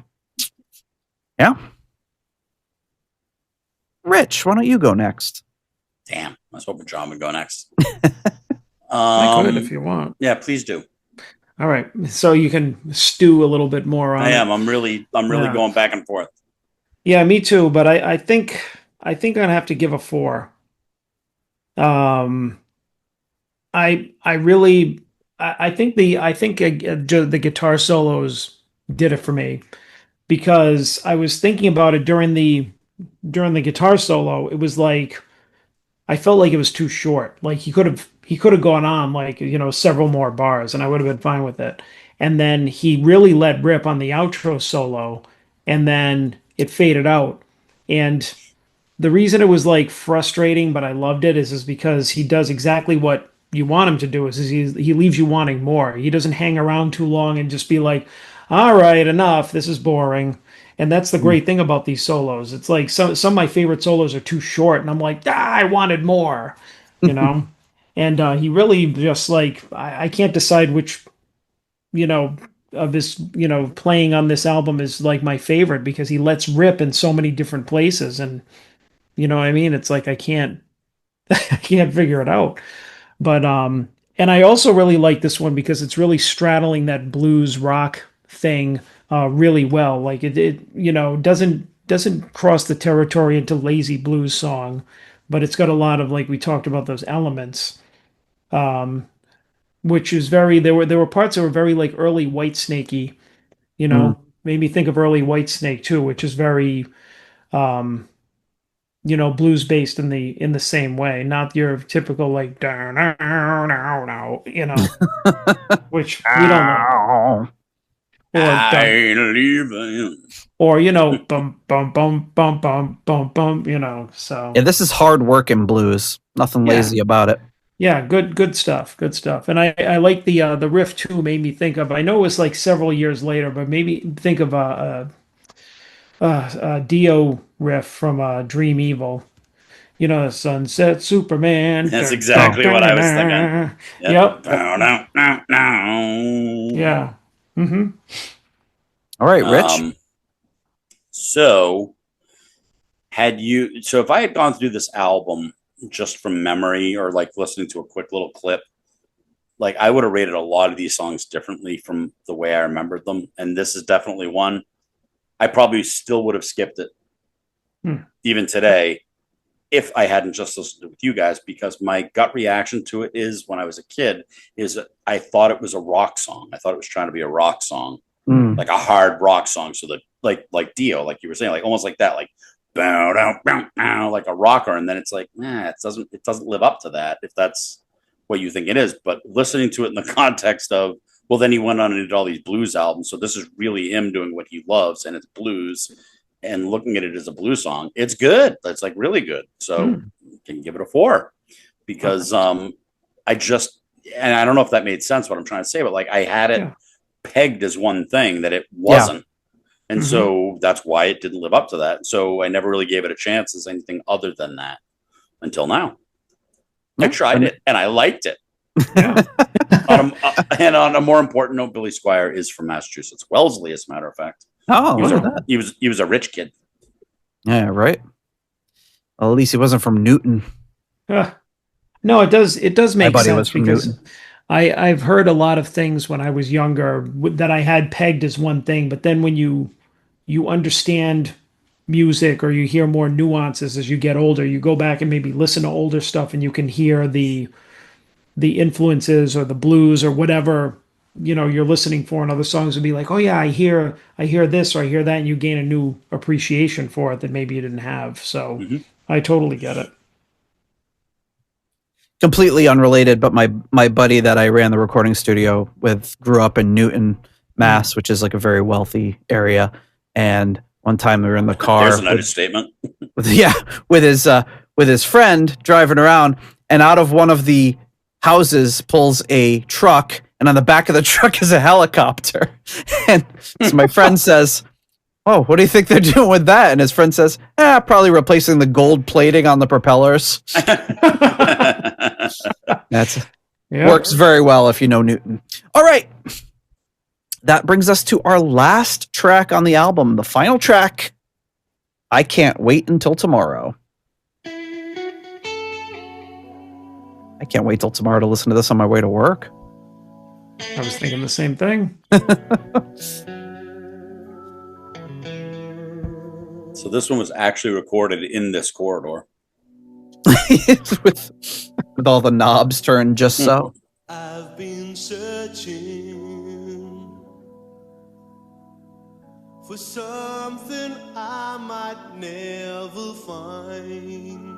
Yeah. Rich, why don't you go next? Damn, I was hoping John would go next. I could if you want. Yeah, please do. All right, so you can stew a little bit more on I am. it. I'm really going back and forth. Yeah, me too. But I think I'm gonna have to give a 4. I really I think the guitar solos did it for me because I was thinking about it during the guitar solo. It was like I felt like it was too short. Like he could have gone on like several more bars and I would have been fine with it. And then he really let rip on the outro solo and then it faded out. And the reason it was like frustrating, but I loved it is because he does exactly what you want him to do. Is he leaves you wanting more. He doesn't hang around too long and just be like, all right, enough. This is boring. And that's the great thing about these solos. It's like some of my favorite solos are too short, and I'm like, I wanted more, And he really just like I can't decide which of his playing on this album is like my favorite because he lets rip in so many different places, and you know what I mean. It's like I can't I can't figure it out. But and I also really like this one because it's really straddling that blues rock thing really well. Like it doesn't cross the territory into lazy blues song, but it's got a lot of like we talked about those elements, which is very there were parts that were very like early White Snakey, made me think of early White Snake too, which is very blues based in the same way, not your typical like down, which we don't like. Or bum bum bum bum bum bum bum, so Yeah, this is hard work in blues. Nothing lazy about it. Yeah, good stuff, and I like the riff too. Made me think of, I know it was like several years later, but maybe think of a Dio riff from Dream Evil. Sunset Superman. That's exactly what I was thinking. Yep. Yeah. Mm-hmm. All right, Rich. So if I had gone through this album just from memory or like listening to a quick little clip, like I would have rated a lot of these songs differently from the way I remembered them. And this is definitely one. I probably still would have skipped it even today if I hadn't just listened to it with you guys, because my gut reaction to it is when I was a kid is I thought it was a rock song. I thought it was trying to be a rock song, like a hard rock song. So that like Dio, like you were saying, like almost like that, like bow, down, bow, bow, like a rocker. And then it's like, it doesn't live up to that if that's what you think it is. But listening to it in the context of, well, then he went on and did all these blues albums. So this is really him doing what he loves, and it's blues. And looking at it as a blues song, it's good. It's like really good. So can give it a 4 because and I don't know if that made sense what I'm trying to say, but like I had it pegged as one thing that it wasn't. And so that's why it didn't live up to that. So I never really gave it a chance as anything other than that until now. I tried it and I liked it. And on a more important note, Billy Squier is from Massachusetts, Wellesley, as a matter of fact. Oh, he was a rich kid. Yeah, right. Well, at least he wasn't from Newton. No, it does make sense was from because Newton. I've heard a lot of things when I was younger that I had pegged as one thing, but then when you understand music or you hear more nuances as you get older, you go back and maybe listen to older stuff and you can hear the influences or the blues or whatever you're listening for in other songs and be like, oh yeah, I hear this or I hear that, and you gain a new appreciation for it that maybe you didn't have. So I totally get it. Completely unrelated, but my buddy that I ran the recording studio with grew up in Newton, Mass, which is like a very wealthy area. And one time we were in the car. There's an understatement. with his friend driving around, and out of one of the houses pulls a truck, and on the back of the truck is a helicopter. And so my friend says, "Oh, what do you think they're doing with that?" And his friend says, "Probably replacing the gold plating on the propellers." Works very well if you know Newton. All right. That brings us to our last track on the album, the final track, I Can't Wait Until Tomorrow. I can't wait till tomorrow to listen to this on my way to work. I was thinking the same thing. So this one was actually recorded in this corridor. with all the knobs turned just so. I've been searching for something I might never find.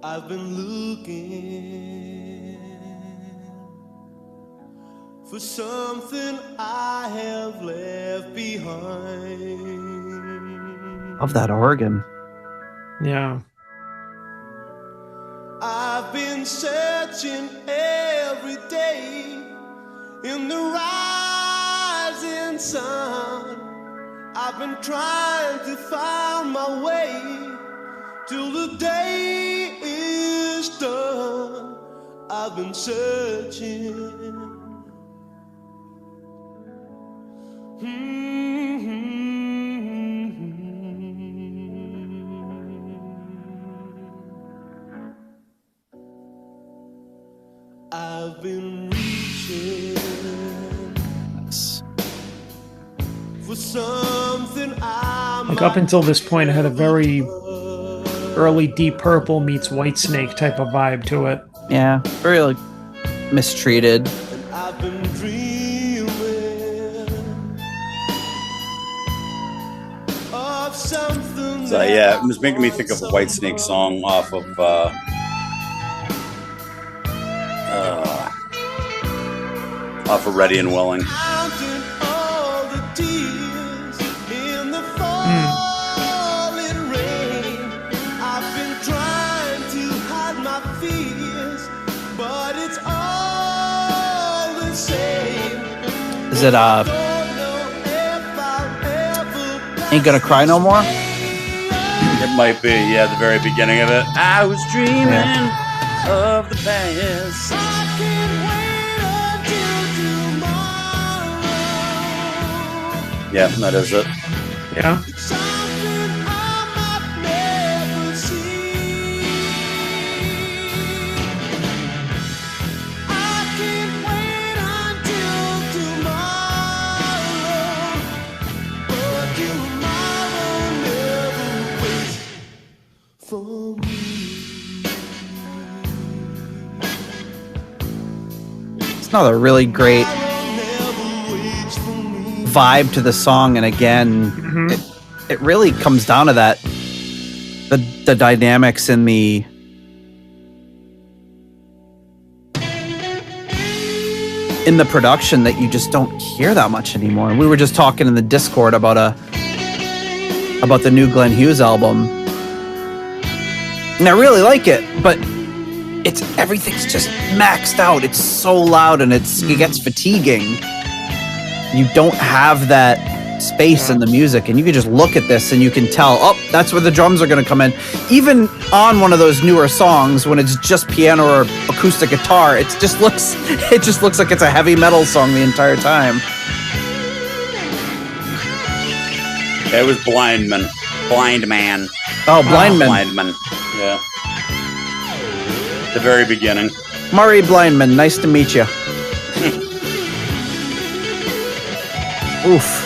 I've been looking for something I have left behind. Of that organ. Yeah. I've been searching every day in the rising sun. I've been trying to find my way till the day is done. I've been searching. I've been reaching for something Like up until this point, it had a very early Deep Purple meets Whitesnake type of vibe to it. Yeah, very like mistreated. I've been dreaming of something. So yeah, it was making me think of a Whitesnake song off of Ready and Willing. Is it Ain't Gonna Cry No More? It might be, yeah, the very beginning of it. I was dreaming of the past. Yeah, that is it. Yeah. It's another really great vibe to the song, and again, it really comes down to that the dynamics in the production that you just don't hear that much anymore. And we were just talking in the Discord about the new Glenn Hughes album, and I really like it, but everything's just maxed out. It's so loud, and it gets fatiguing. You don't have that space in the music, and you can just look at this and you can tell, oh, that's where the drums are going to come in. Even on one of those newer songs, when it's just piano or acoustic guitar, it just looks like it's a heavy metal song the entire time. It was Blind Man. Oh, Blind Man. Yeah. The very beginning. Murray Blindman, nice to meet you. Oof.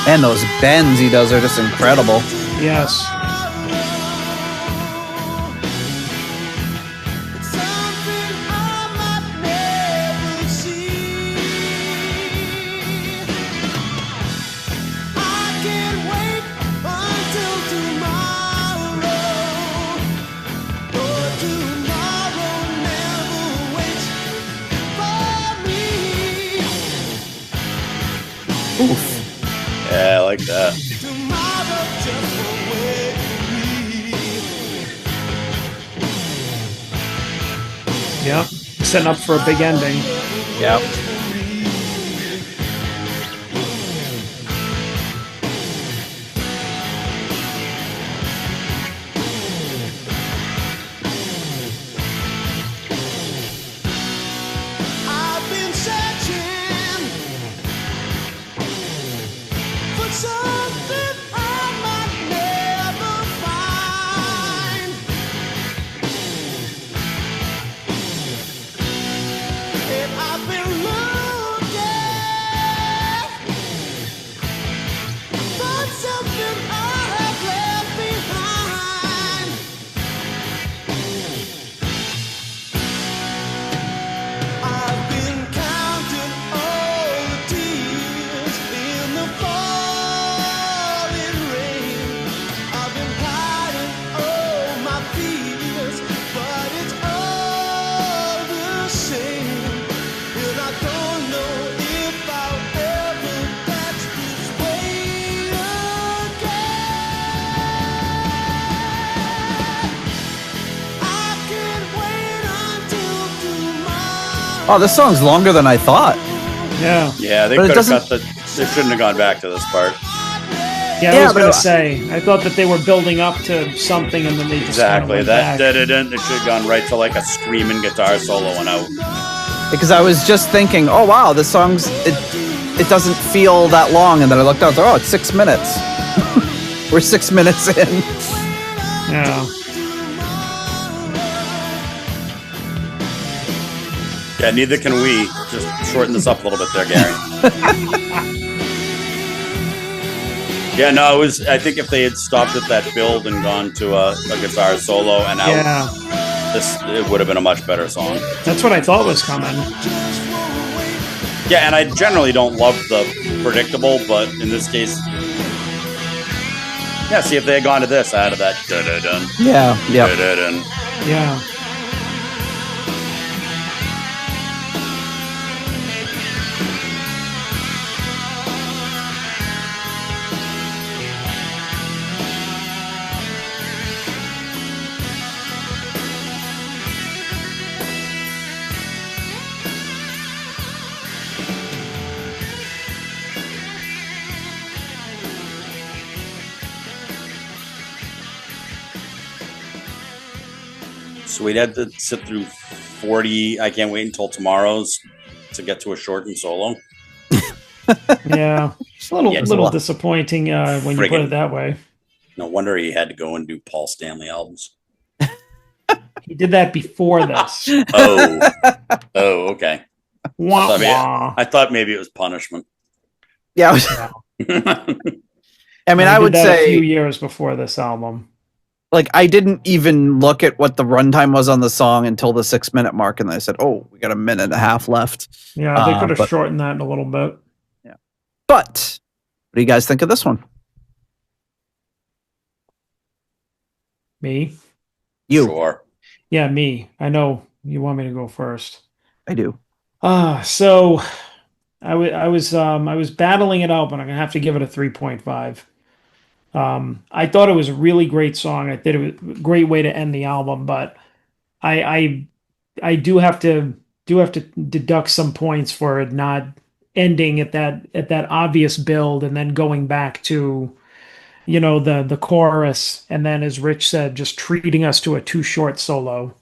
And those bends he does are just incredible. Yes. Oof. Yeah, I like that. Yeah, setting up for a big ending. Yeah. I've been searching for something I might never find. And I've been looking for something I have left behind. I've been counting all the tears in the falling rain. I've been hiding all my fears, but it's all the same. And I don't know if I'll ever catch this way again. I can't wait until tomorrow. Oh, this song's longer than I thought. Yeah. Yeah, they But it could have doesn't- cut the. They shouldn't have gone back to this part. Yeah, I Yeah, was but going to say, I thought that they were building up to something and then they just kind of Exactly. went That back. they should have gone right to like a screaming guitar solo and out. Because I was just thinking, oh wow, this song's it doesn't feel that long, and then I looked out, oh, it's 6 minutes. We're 6 minutes in. Yeah. Yeah, neither can we. Just shorten this up a little bit there, Gary. Yeah, no, it was. I think if they had stopped at that build and gone to a guitar solo and out, Yeah. it would have been a much better song. That's what I thought was coming. Yeah, and I generally don't love the predictable, but in this case, yeah. See, if they had gone to this out of that, dun, Yeah, yeah. dun. Yeah. So we'd had to sit through 40. I can't wait until tomorrow's to get to a shortened solo. Yeah. It's a little, Yeah, it's little a lot. disappointing when you put it that way. No wonder he had to go and do Paul Stanley albums. He did that before this. Oh, okay. Wah, I wah. thought maybe it was punishment. Yeah. I mean, He I did would that a few say, years before this album. like, I didn't even look at what the runtime was on the song until the 6 minute mark, and then I said, "Oh, we got a minute and a half left." Yeah, they could have but- shortened that a little bit. But what do you guys think of this one? Me? You? Sure. Yeah, me. I know you want me to go first. I do. So I was battling it out, but I'm gonna have to give it a 3.5. I thought it was a really great song. I thought it was a great way to end the album, but I do have to deduct some points for it not ending at that obvious build and then going back to the chorus, and then, as Rich said, just treating us to a too short solo.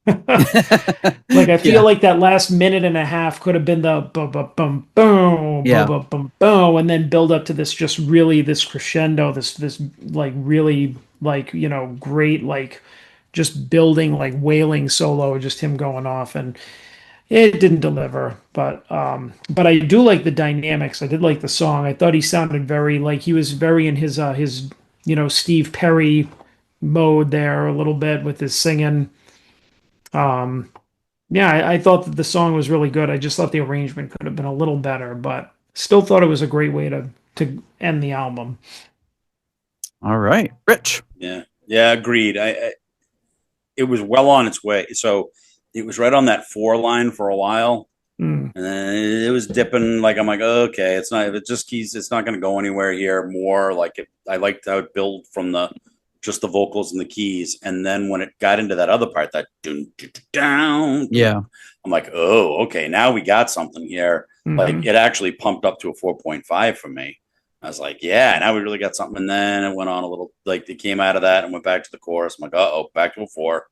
Like, I feel like that last minute and a half could have been the bum boom, Yeah. boom, boom, and then build up to this just really this crescendo, this like really like great, like just building, like wailing solo, just him going off, and it didn't deliver. But I do like the dynamics. I did like the song. I thought he sounded very, like, he was very in his Steve Perry mode there a little bit with his singing. Yeah, I thought that the song was really good. I just thought the arrangement could have been a little better, but still thought it was a great way to end the album. All right, Rich. Yeah, agreed. It was well on its way. So it was right on that 4 line for a while, Mm. And then it was dipping. Like I'm like, okay, it's not. If it just keys, it's not going to go anywhere here. More like it. I liked how it built from just the vocals and the keys, and then when it got into that other part, that down, Yeah, I'm like, oh, okay, now we got something here. Mm-hmm. Like it actually pumped up to a 4.5 for me. I was like, yeah, now we really got something. And then it went on a little, like it came out of that and went back to the chorus. I'm like, back to a 4.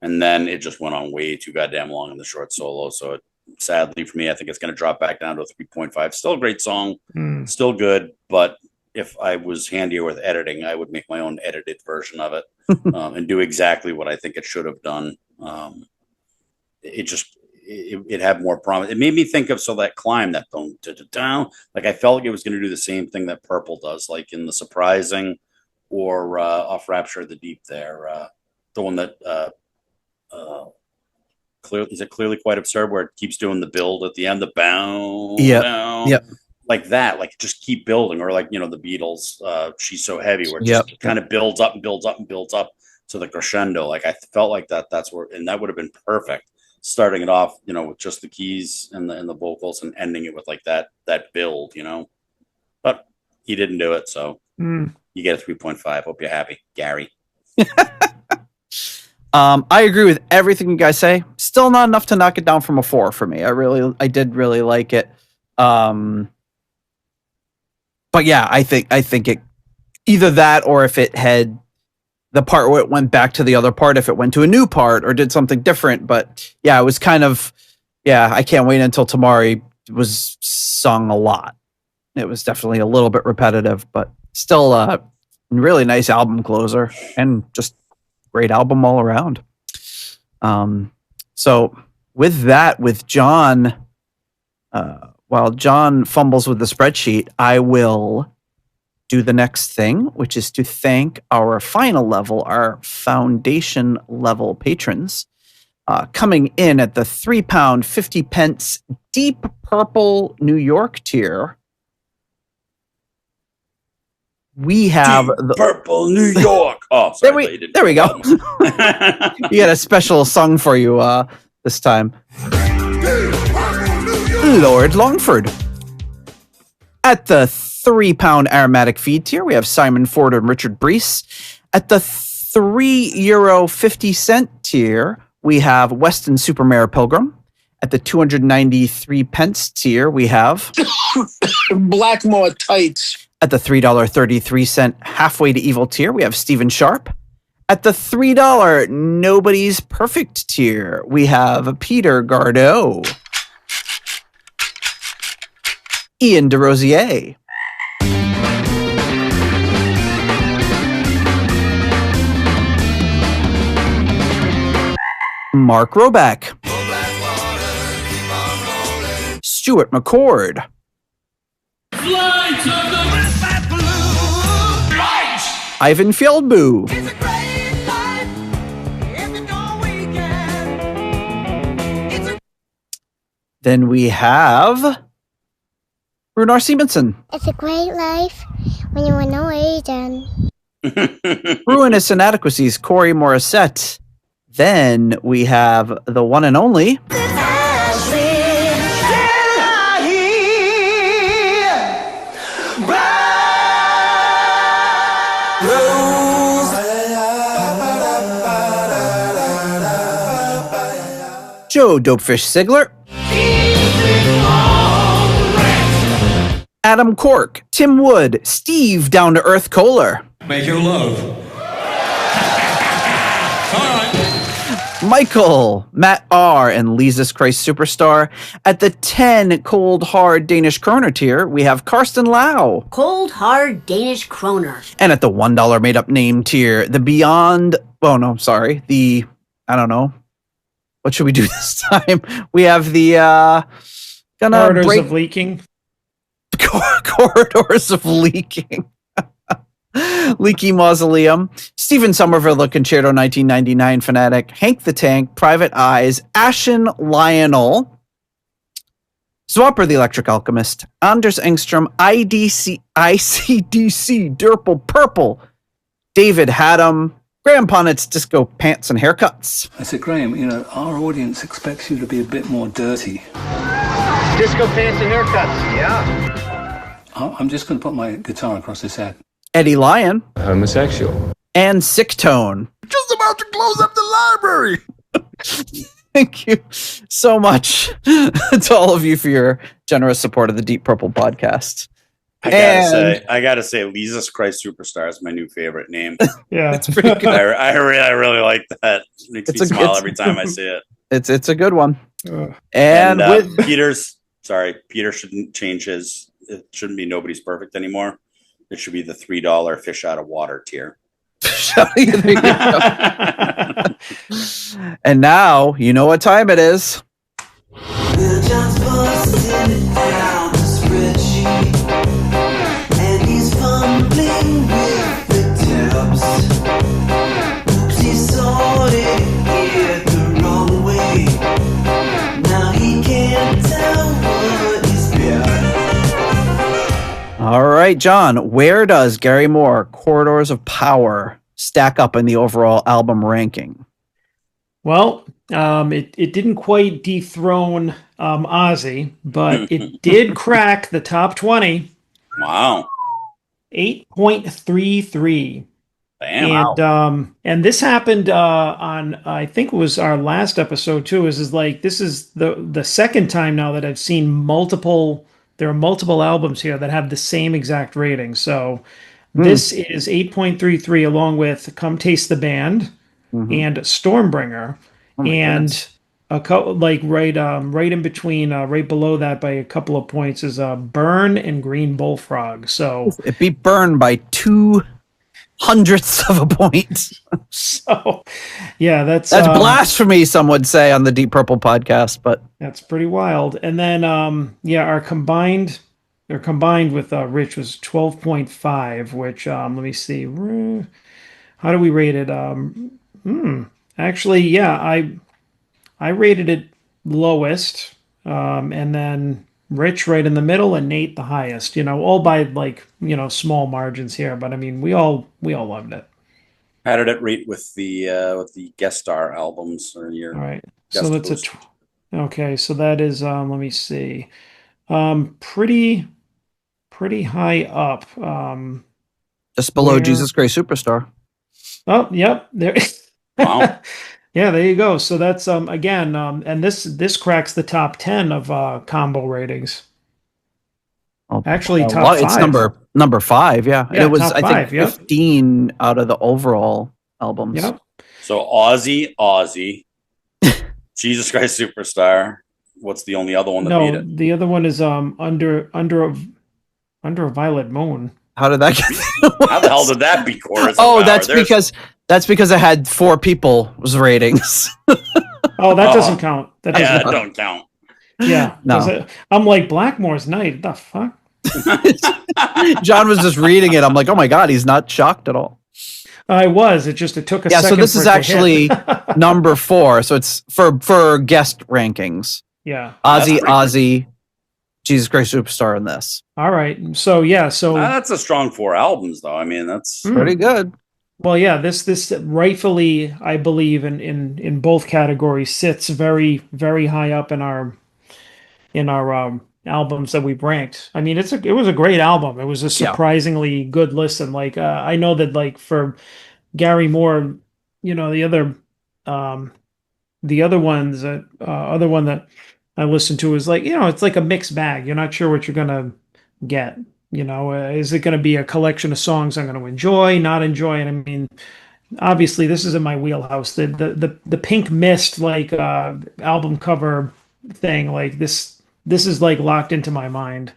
And then it just went on way too goddamn long in the short solo. So it, sadly for me, I think it's going to drop back down to a 3.5. Still a great song, still good. But if I was handier with editing, I would make my own edited version of it and do exactly what I think it should have done. It had more promise. It made me think of that climb, that down. Like I felt like it was going to do the same thing that Purple does, like in the Surprising or off Rapture of the Deep. There, the one that clearly quite absurd, where it keeps doing the build at the end, the bound, like that, like just keep building, or like the Beatles, She's So Heavy, where it just kind of builds up and builds up and builds up to the crescendo. Like I felt like that's where, and that would have been perfect. Starting it off, with just the keys and the vocals, and ending it with like that build, But he didn't do it, so you get a 3.5. Hope you're happy, Gary. I agree with everything you guys say. Still not enough to knock it down from a 4 for me. I did really like it. But yeah, I think it either that, or if it had the part where it went back to the other part, if it went to a new part or did something different. But yeah, it was kind of, I can't wait until tomorrow. It was sung a lot. It was definitely a little bit repetitive, but still a really nice album closer and just great album all around. So with that, with John, while John fumbles with the spreadsheet, I will do the next thing, which is to thank our final level, our foundation level patrons. Coming in at the £3.50 Deep Purple New York tier, we have Deep Purple New York. Oh, sorry, there we go. You got a special song for you this time. Lord Longford. At the £3 aromatic feed tier, we have Simon Ford and Richard Brees. At the €3.50 tier, we have Weston Supermare Pilgrim. At the 293 pence tier, we have Blackmore Tights. At the $3.33 halfway to evil tier, we have Stephen Sharp. At the $3 Nobody's Perfect tier, we have Peter Gardot. Ian DeRosier. Mark Roback. Stuart McCord. Ivan Fieldboo. Then we have Runar Simonson. It's a great life when you are Norwegian. Ruinous Inadequacies, Corey Morissette. Then we have the one and only Joe Dopefish Sigler. Adam Cork, Tim Wood, Steve Down to Earth Kohler. Make your love. Michael, Matt R, and Lisa's Christ Superstar. At the 10 Cold Hard Danish Kroner tier, we have Karsten Lau. Cold Hard Danish Kroner. And at the $1 made up name tier, the Beyond, I don't know. What should we do this time? We have the, Corridors of Leaking. Corridors of Leaking. Leaky Mausoleum, Stephen Somerville, the Concerto 1999 Fanatic, Hank the Tank, Private Eyes, Ashen Lionel, Zwapper the Electric Alchemist, Anders Engstrom, ICDC, Durple Purple, David Haddam, Graham Ponnet's Disco Pants and Haircuts. I said, Graham, our audience expects you to be a bit more dirty. Disco fancy haircuts. Yeah. I'm just going to put my guitar across his head. Eddie Lyon. Homosexual. And Sick Tone. Just about to close up the library. Thank you so much to all of you for your generous support of the Deep Purple podcast. I gotta say, Jesus Christ Superstar is my new favorite name. Yeah, it's pretty good. I really like that. It makes me smile every time I see it. It's a good one. And Peter shouldn't change his. It shouldn't be Nobody's Perfect anymore. It should be the $3 fish out of water tier. And now you know what time it is. We're just busting it down the spreadsheet, and he's fumbling with the tabs. Oops, he sorted it the wrong way. Now he can't tell what is bad. All right, John, where does Gary Moore, Corridors of Power, stack up in the overall album ranking? Well, it didn't quite dethrone Ozzy, but it did crack the top 20. Wow. 8.33. Damn. And this happened on, I think it was our last episode too. This is the second time now that I've seen there are multiple albums here that have the same exact rating. So this is 8.33 along with Come Taste the Band and Stormbringer. Goodness. A couple, like right in between, right below that by a couple of points is Burn and Green Bullfrog. So it beat Burn by 2/100 of a point. So yeah, that's blasphemy, some would say on the Deep Purple podcast, but that's pretty wild. And then our combined with Rich was 12.5, which let me see, how do we rate it? Actually, yeah, I rated it lowest, and then Rich right in the middle, and Nate the highest. All by small margins here, but I mean we all loved it. How did it rate with the guest star albums or your? All right, so that's okay. So that is let me see, pretty high up. Just below Jesus Christ Superstar. Oh, yep, there. Wow. Yeah, there you go. So that's again, and this cracks the top 10 of combo ratings. Actually, top 5. It's number 5. Yeah, yeah, it was top 5, 15 out of the overall albums. Yep. So Ozzy, Jesus Christ Superstar. What's the only other one that beat it? The other one is under a Violet Moon. How did that get? How the hell did that beat Corridors of Oh, Power? that's because it had 4 people's ratings. Oh, that doesn't count. That don't count. Yeah, no. I'm like Blackmore's Night. The fuck? John was just reading it. I'm like, oh my god, he's not shocked at all. I was. It took a second. So this for is it to actually hit. number 4. So it's for guest rankings. Yeah. Ozzy, Jesus Christ Superstar in this. All right. So yeah. So that's a strong 4 albums, though. I mean, that's pretty good. Well, yeah. This rightfully, I believe, in both categories, sits very, very high up in our albums that we've ranked. I mean, it was a great album. It was a surprisingly good listen. Like I know that for Gary Moore, the other ones other one that I listened to is it's like a mixed bag. You're not sure what you're gonna get. Is it going to be a collection of songs I'm going to enjoy, not enjoy? And I mean, obviously, this is in my wheelhouse. The Pink Mist album cover thing, this is locked into my mind.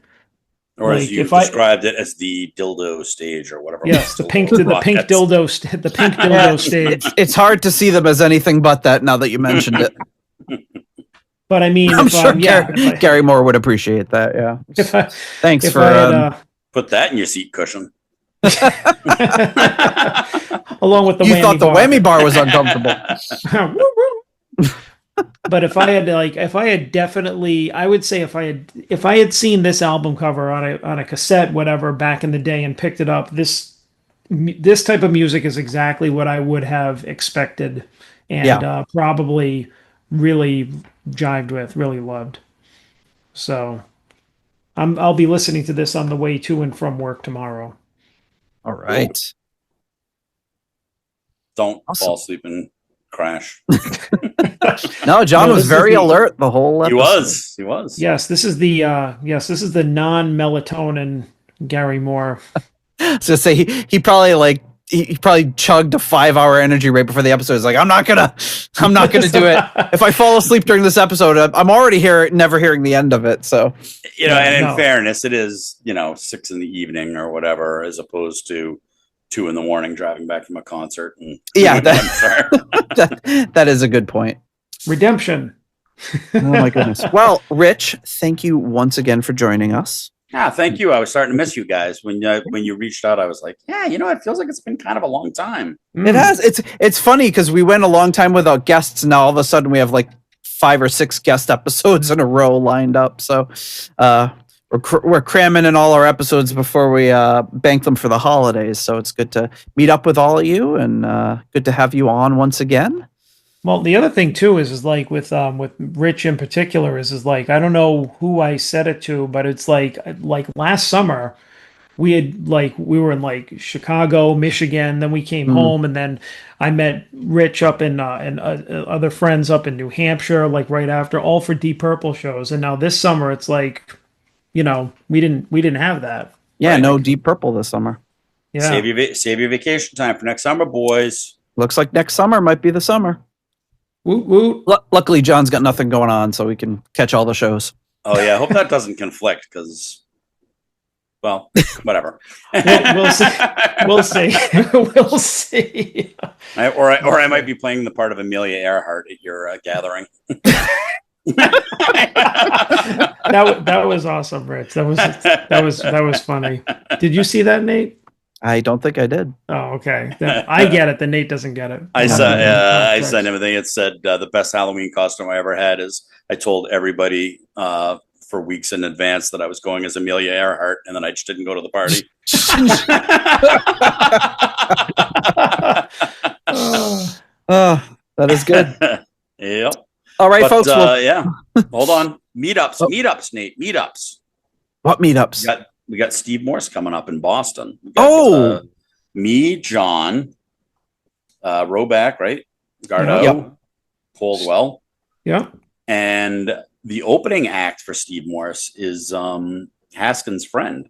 Or as you described it as the dildo stage or whatever. Yes, the pink dildo stage. It's hard to see them as anything but that now that you mentioned it. But I mean, I'm sure Gary Moore would appreciate that. Yeah. Thanks for put that in your seat cushion. Along with the you whammy thought the bar. whammy bar was uncomfortable. But if I had definitely, I would say if I had seen this album cover on a cassette, whatever, back in the day and picked it up, this type of music is exactly what I would have expected and probably really jived with, really loved. So I'll be listening to this on the way to and from work tomorrow. All right. Don't fall asleep and crash. No, John was very alert the whole episode. He was. Yes, this is the non-melatonin Gary Moore. So say he probably he probably chugged a 5-hour energy right before the episode. He's like, I'm not gonna do it. If I fall asleep during this episode, I'm already never hearing the end of it. So and in fairness, it is 6 in the evening or whatever, as opposed to 2 in the morning driving back from a concert. And that is a good point. Redemption. Oh my goodness. Well, Rich, thank you once again for joining us. Yeah, thank you. I was starting to miss you guys when you reached out. I was like, it feels like it's been kind of a long time. It has. It's funny because we went a long time without guests. Now all of a sudden we have like 5 or 6 guest episodes in a row lined up. So we're cramming in all our episodes before we bank them for the holidays. So it's good to meet up with all of you and good to have you on once again. Well, the other thing too is like with Rich in particular is like, I don't know who I said it to, but it's like last summer we were in like Chicago, Michigan, then we came home, and then I met Rich up in and other friends up in New Hampshire, like right after, all for Deep Purple shows. And now this summer it's like, we didn't have that. Yeah, right? No Deep Purple this summer. Yeah. Save your vacation time for next summer, boys. Looks like next summer might be the summer. Woot, woot. Luckily, John's got nothing going on, so we can catch all the shows. Oh, yeah. I hope that doesn't conflict because, well, whatever. We'll see. We'll see. We'll see. Or I might be playing the part of Amelia Earhart at your gathering. That was awesome, Rich. That was funny. Did you see that, Nate? I don't think I did. Oh, okay. I get it. Then Nate doesn't get it. I sent everything. It said the best Halloween costume I ever had is I told everybody for weeks in advance that I was going as Amelia Earhart, and then I just didn't go to the party. That is good. Yep. All right, folks. Yeah. Hold on. Meetups, Nate. Meetups. What meetups? We got Steve Morse coming up in Boston. Got, me, John, Roback, right? Gardo, Coldwell. Yeah. And the opening act for Steve Morse is Haskins' friend.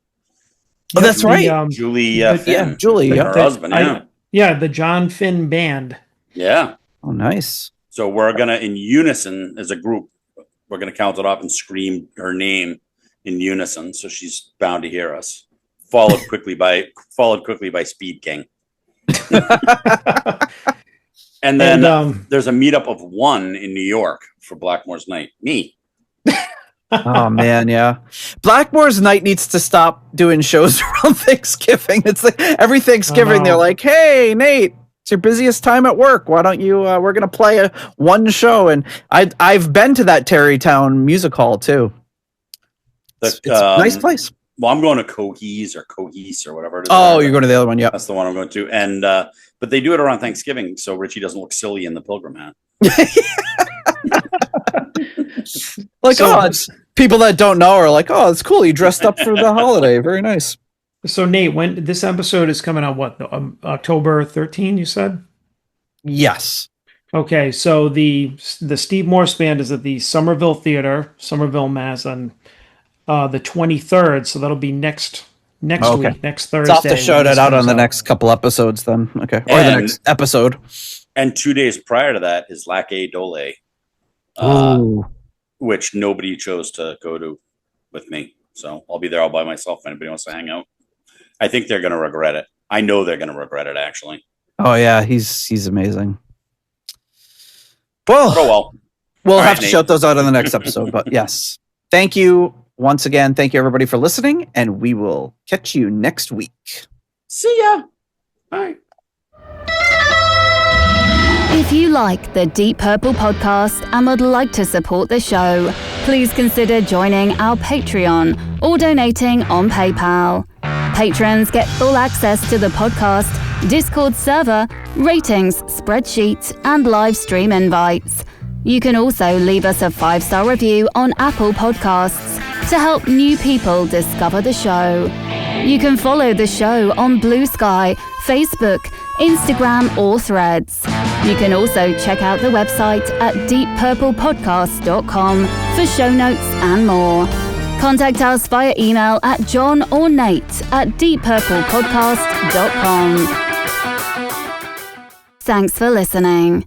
Oh, that's right. Julie Finn. Yeah, Julie. Her husband, the John Finn Band. Yeah. Oh, nice. So we're going to, in unison as a group, we're going to count it up and scream her name in unison, so she's bound to hear us. Followed quickly by Speed King. And then there's a meetup of 1 in New York for Blackmore's Night. Me. Oh man, yeah. Blackmore's Night needs to stop doing shows around Thanksgiving. It's like every Thanksgiving they're like, "Hey, Nate, it's your busiest time at work. Why don't you? We're gonna play one show." And I've been to that Terrytown Music Hall too. It's a nice place. Well, I'm going to Cohees or whatever it is. Oh, you're going to the other one, yeah. That's the one I'm going to. And but they do it around Thanksgiving, so Richie doesn't look silly in the pilgrim hat. People that don't know are like, "Oh, it's cool. You dressed up for the holiday. Very nice." So Nate, when this episode is coming out, what, October 13? You said? Yes. Okay, so the Steve Morse Band is at the Somerville Theater, Somerville, Mass, on the 23rd. So that'll be next week, next Thursday. It's off to shout it out on the next couple episodes, then. Okay, or the next episode. And 2 days prior to that is Lac-A Dole, which nobody chose to go to with me. So I'll be there all by myself if anybody wants to hang out. I think they're going to regret it. I know they're going to regret it, actually. Oh, yeah. He's amazing. Well, we'll have to shout those out in the next episode. But yes, thank you once again. Thank you, everybody, for listening. And we will catch you next week. See ya. Bye. If you like the Deep Purple podcast and would like to support the show, please consider joining our Patreon or donating on PayPal. Patrons get full access to the podcast, Discord server, ratings, spreadsheets, and live stream invites. You can also leave us a 5-star review on Apple Podcasts to help new people discover the show. You can follow the show on Blue Sky, Facebook, Instagram, or Threads. You can also check out the website at deeppurplepodcast.com for show notes and more. Contact us via email at John or Nate at deeppurplepodcast.com. Thanks for listening.